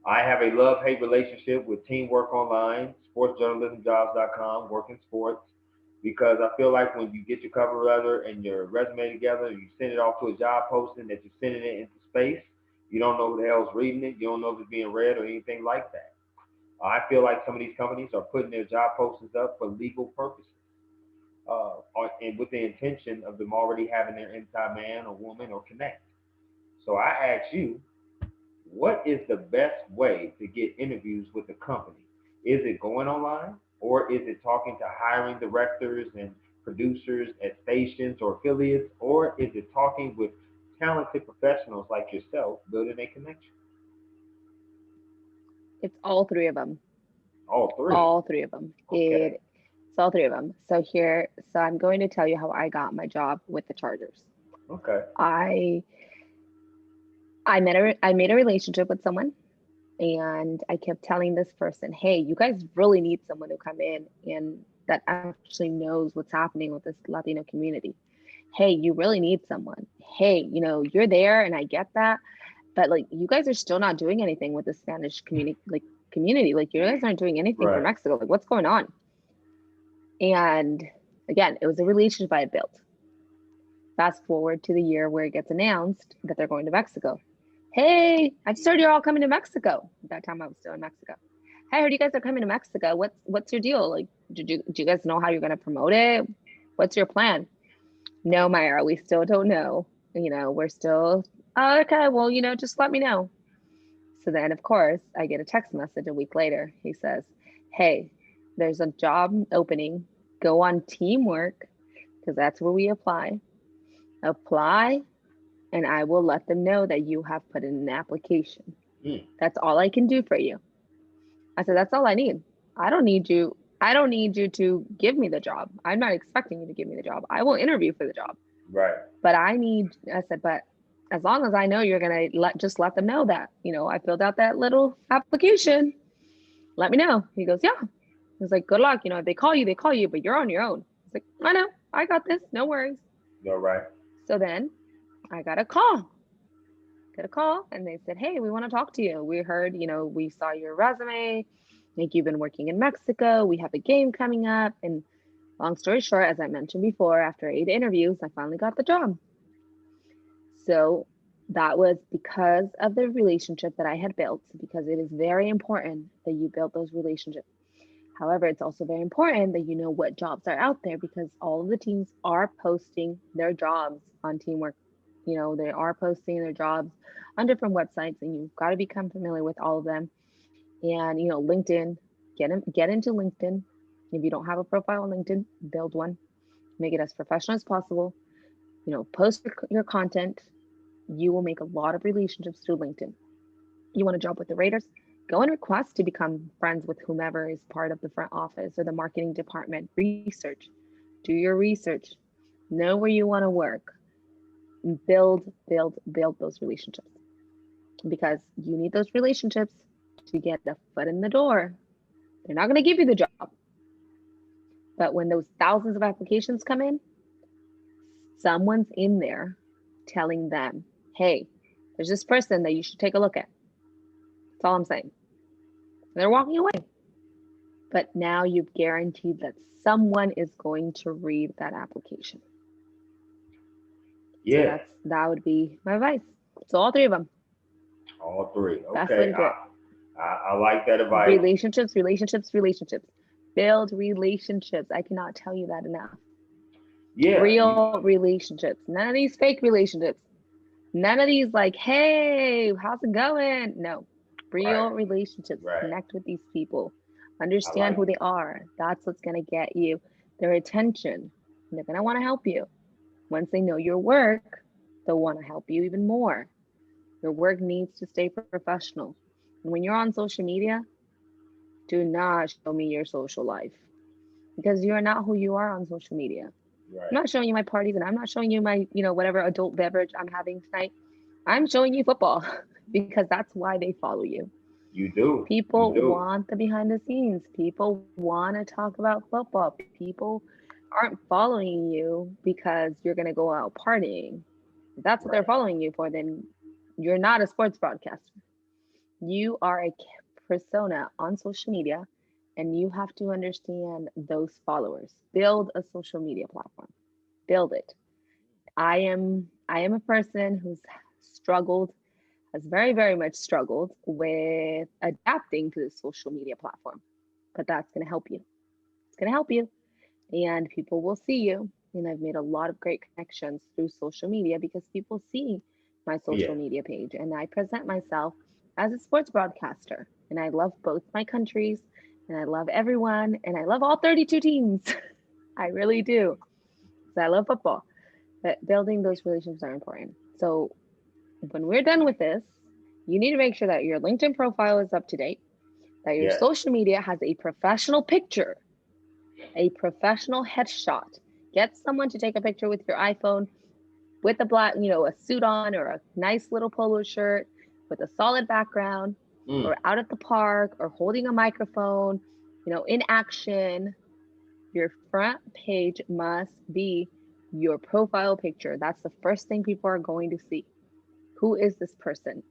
I have a love-hate relationship with Teamwork Online, sportsjournalismjobs.com, working sports, because I feel like when you get your cover letter and your resume together, you send it off to a job posting that you're sending it into space. You don't know who the hell's reading it. You don't know if it's being read or anything like that. I feel like some of these companies are putting their job postings up for legal purposes, and with the intention of them already having their inside man or woman or connect. So I ask you, what is the best way to get interviews with a company? Is it going online, or is it talking to hiring directors and producers at stations or affiliates, or is it talking with talented professionals like yourself building a connection? It's all three of them. All three. All three of them. Okay. It's all three of them. So I'm going to tell you how I got my job with the Chargers. Okay. I I made a relationship with someone, and I kept telling this person, "Hey, you guys really need someone to come in and that actually knows what's happening with this Latino community. Hey, you really need someone. Hey, you're there and I get that, but like you guys are still not doing anything with the Spanish community, like you guys aren't doing anything for Right. Mexico. Like what's going on?" And again, it was a relationship I had built. Fast forward to the year where it gets announced that they're going to Mexico. Hey, I just heard you're all coming to Mexico. At that time, I was still in Mexico. Hey, I heard you guys are coming to Mexico. What's your deal? Like, do you guys know how you're going to promote it? What's your plan? No, Myra, we still don't know. We're still, oh, okay. Well, just let me know. So then, of course, I get a text message a week later. He says, hey, there's a job opening. Go on teamwork because that's where we apply. Apply, and I will let them know that you have put in an application. Mm. That's all I can do for you. I said, that's all I need. I don't need you. I don't need you to give me the job. I'm not expecting you to give me the job. I will interview for the job. Right. But I said, but as long as I know you're going to let them know that, I filled out that little application. Let me know. He goes, yeah. He was like, good luck. If they call you, but you're on your own. I was like, I know. I got this. No worries. All right. So then I got a call. Get a call and they said, hey, we want to talk to you. We heard, we saw your resume. Like you've been working in Mexico. We have a game coming up. And long story short, as I mentioned before, after 8 interviews, I finally got the job. So that was because of the relationship that I had built, because it is very important that you build those relationships. However, it's also very important that you know what jobs are out there because all of the teams are posting their jobs on Teamwork. They are posting their jobs on different websites, and you've got to become familiar with all of them. And LinkedIn, get into LinkedIn. If you don't have a profile on LinkedIn, build one. Make it as professional as possible. Post your content. You will make a lot of relationships through LinkedIn. You want a job with the Raiders? Go and request to become friends with whomever is part of the front office or the marketing department. Research. Do your research. Know where you want to work. Build those relationships because you need those relationships to get a foot in the door. They're not going to give you the job. But when those thousands of applications come in, someone's in there telling them, hey, there's this person that you should take a look at. That's all I'm saying. And they're walking away. But now you've guaranteed that someone is going to read that application. So Yeah. that would be my advice. So all three of them, All three. best way Okay. to do it. I like that advice. Relationships, relationships, relationships. Build relationships. I cannot tell you that enough. Yeah. Real relationships. None of these fake relationships. None of these like, hey, how's it going? No. Right. Real relationships. Right. Connect with these people. I Understand like who it. they are. That's what's going to get you their attention. They're going to want to help you. Once they know your work, they'll want to help you even more. Your work needs to stay professional. And when you're on social media, do not show me your social life because you're not who you are on social media. I'm Right. not showing you my parties and I'm not showing you my, whatever adult beverage I'm having tonight. I'm showing you football because that's why they follow you. You do. You People do. want the behind the scenes. People want to talk about football. People aren't following you because you're going to go out partying. If that's what they're Right. following you for, then you're not a sports broadcaster. You are a persona on social media and you have to understand those followers. Build a social media platform. Build it. I am a person who's struggled, has very, very much struggled with adapting to the social media platform. But that's going to help you. It's going to help you and people will see you. And I've made a lot of great connections through social media because people see my social Yeah. media page and I present myself as a sports broadcaster. And I love both my countries and I love everyone and I love all 32 teams. I really do because I love football. But building those relationships are important. So when we're done with this, you need to make sure that your LinkedIn profile is up to date, that your Yes. social media has a professional picture, a professional headshot. Get someone to take a picture with your iPhone with a black, a suit on or a nice little polo shirt with a solid background Mm. or out at the park or holding a microphone, in action. Your front page must be your profile picture. That's the first thing people are going to see. Who is this person?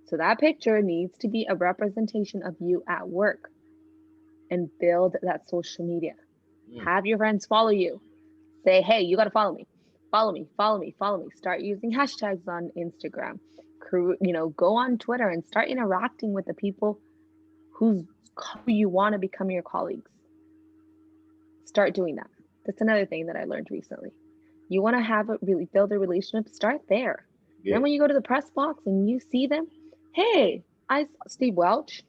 So that picture needs to be a representation of you at work and build that social media. Mm. Have your friends follow you. Say, hey, you got to follow me. Follow me, follow me, follow me. Start using hashtags on Instagram. Go on Twitter and start interacting with the people who you want to become your colleagues. Start doing that. That's another thing that I learned recently. You want to have a really build a relationship, start there. Yeah. Then when you go to the press box and you see them, hey, I saw Steve Welch.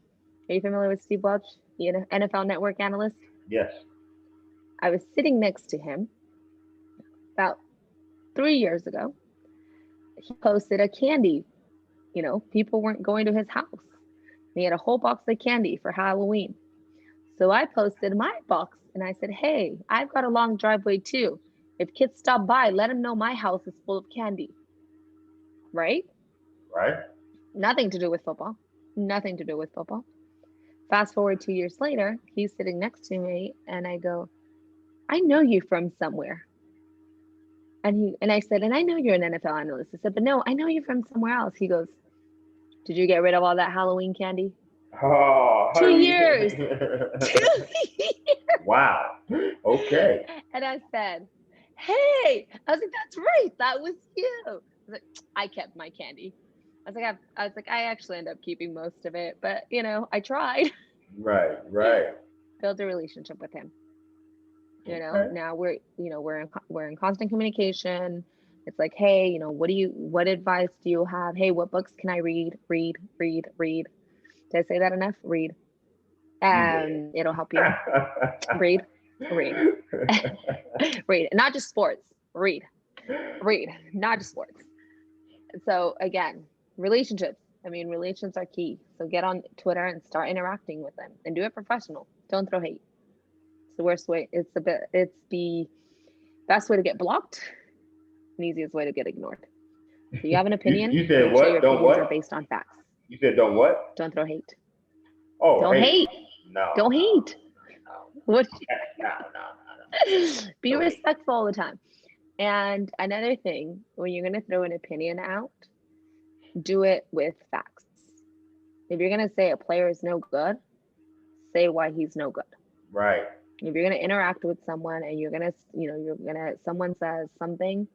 Are you familiar with Steve Welch, the NFL Network analyst? Yes. I was sitting next to him about 3 years ago. He posted a candy. People weren't going to his house. He had a whole box of candy for Halloween. So I posted my box and I said, hey, I've got a long driveway too. If kids stop by, let them know my house is full of candy, right? Right. Nothing to do with football. Nothing to do with football. Fast forward 2 years later, he's sitting next to me and I go, I know you from somewhere. And I said, and I know you're an NFL analyst. I said, but no, I know you from somewhere else. He goes, did you get rid of all that Halloween candy? Oh, 2 years. 2 years. wow. Okay. And I said, hey, I was like, that's right. That was you. I was like, I kept my candy. I actually end up keeping most of it, but I tried. Right. Right. Build a relationship with him. Okay. Now we're in constant communication. It's like, hey, what advice do you have? Hey, what books can I read? Read, read, read. Did I say that enough? Read. You did. It'll help you. Read, read, read. Not just sports. Read, not just sports. So again, relationships. I mean, relationships are key. So get on Twitter and start interacting with them, and do it professional. Don't throw hate. It's the worst way. It's the best way to get blocked, and easiest way to get ignored. So you have an opinion. You said Make sure your what? Don't opinions are what? based on facts. You said don't what? Don't throw hate. Oh, Don't hey. hate. No, Don't no, hate. no, What? no, no, no, Be no. Wait. respectful all the time. And another thing, when you're going to throw an opinion out, do it with facts. If you're going to say a player is no good, say why he's no good. Right. If you're going to interact with someone and someone says something,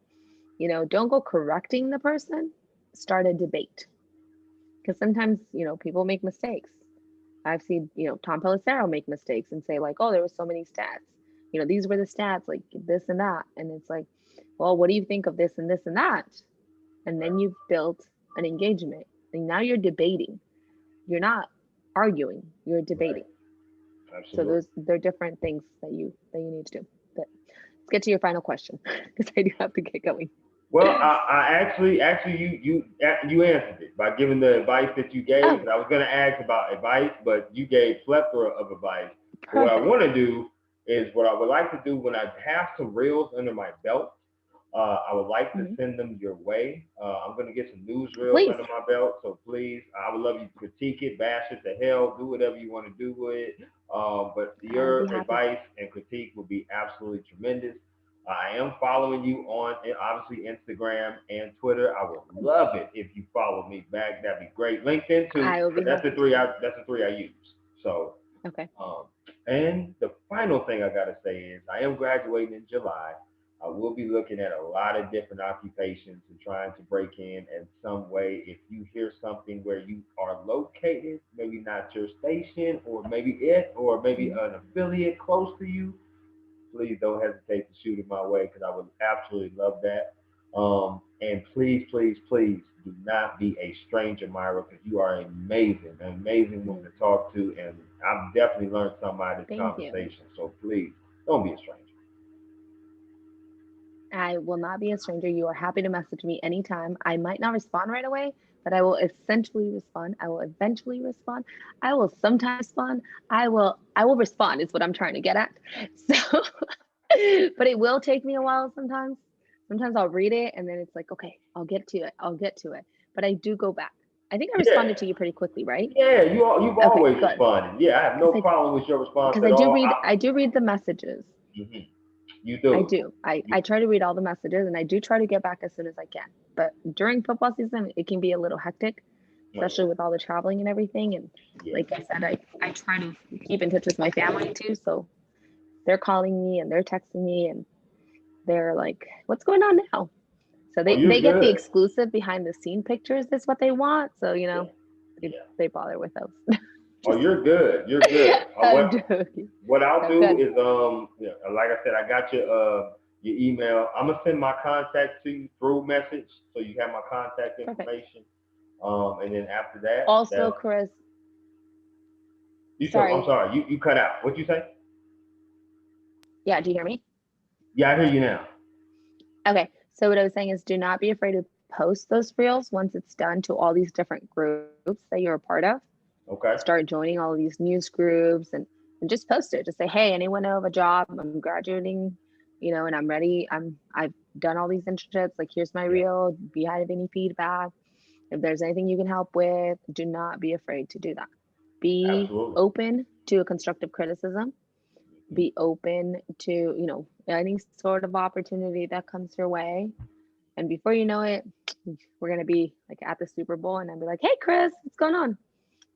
don't go correcting the person, start a debate. Because sometimes, people make mistakes. I've seen, Tom Pelissero make mistakes and say, like, oh, there were so many stats. These were the stats, like this and that. And it's like, well, what do you think of this and this and that? And then you've built an engagement. And now you're debating. You're not arguing, you're Right. debating. So Absolutely. they're different things that you need to do. But let's get to your final question because I do have to get going. Well, I actually, you answered it by giving the advice that you gave. Oh, I was going to ask about advice, but you gave plethora of advice. But what I want perfect. to do is what I would like to do when I have some reels under my belt. I would like to Mhm. send them your way. I'm going to get some newsreels Please. under my belt, so please, I would love you to critique it, bash it to hell, do whatever you want to do with it. But I would be your happy. advice and critique would be absolutely tremendous. I am following you on obviously Instagram and Twitter. I would love it if you follow me back. That'd be great. LinkedIn too, I will but be happy to. that's the three I use. So Okay. um, and the final thing I gotta say is I am graduating in July. I will be looking at a lot of different occupations and trying to break in some way. If you hear something where you are located, maybe not your station, or maybe it, or maybe Mhm. an affiliate close to you, please don't hesitate to shoot it my way because I would absolutely love that. And please, please, please do not be a stranger, Myra, because you are an amazing woman Mhm. to talk to, and I've definitely learned something out of this Thank you. conversation. So please, don't be a stranger. I will not be a stranger. You are happy to message me anytime. I might not respond right away, but I will essentially respond. I will eventually respond. I will sometimes respond. I will respond is what I'm trying to get at. So but it will take me a while sometimes. Sometimes I'll read it and then it's like, okay, I'll get to it. I'll get to it. But I do go back. I think I Yeah, responded to you pretty quickly, right? yeah, you've Okay, always good. responded. Yeah, I have no Because I problem with your response because at I do all. read I do read the messages. Mhm. You I do. do. I, You, I try to read all the messages and I do try to get back as soon as I can. But during football season, it can be a little hectic, oh especially with all the traveling and everything. And yeah, like I said, I try to keep in touch with my family too. So they're calling me and they're texting me and they're like, what's going on now? So Oh, they you're get the good. exclusive behind the scene pictures. That's what they want. So, Yeah, they, yeah. they bother with those. Oh, Just you're good. You're good. I'm joking. What I'll I'm do good. is yeah, like I said, I got your email. I'm gonna send my contact to you through message, so you have my contact Perfect. information. And then after that, Also, Chris, you said, I'm sorry. sorry, you cut out. What you say? Yeah, do you hear me? Yeah, I hear you now. Okay. So what I was saying is do not be afraid to post those reels once it's done to all these different groups that you're a part of. Okay. Start joining all of these news groups and just post it. Just say, hey, anyone know of a job? I'm graduating, and I'm ready. I've done all these internships. Like, here's my Yeah, reel. If you have any feedback, if there's anything you can help with, do not be afraid to do that. Be absolutely. open to a constructive criticism. Mhm. Be open to, any sort of opportunity that comes your way. And before you know it, we're gonna be like at the Super Bowl, and I'll be like, "Hey, Chris, what's going on?"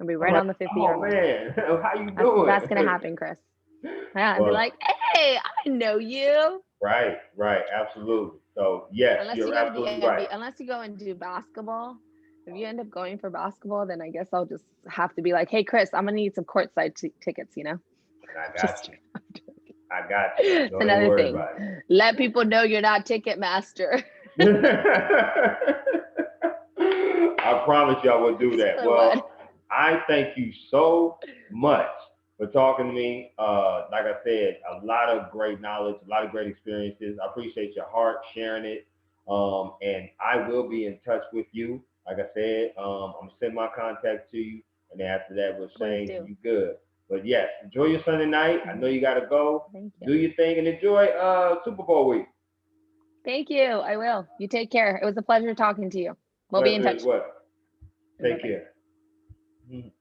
I'll be I'm right like, on the 50 yard oh line. man, how you That's doing? gonna happen, Chris. Yeah, I'd be Well, like, "Hey, I know you." right, right, absolutely. So yes, you're absolutely right. Unless you go and do basketball. If you end up going for basketball, then I guess I'll just have to be like, "Hey, Chris, I'm gonna need some courtside tickets." I got Just you. I got you. it's Don't even another worry thing. about Let people know you're not Ticketmaster. it. I promise you I will do Just that. the one. Well, I thank you so much for talking to me. Like I said, a lot of great knowledge, a lot of great experiences. I appreciate your heart sharing it. And I will be in touch with you. Like I said, I'm gonna send my contact to you, and then after that, we're Please saying do. you good. But yes, enjoy your Sunday night. I know you gotta go. Thank you. Do your thing and enjoy Super Bowl week. Thank you. I will. You take care. It was a pleasure talking to you. We'll be in Pleasure as touch. well. Bye Take bye. care. Mhm.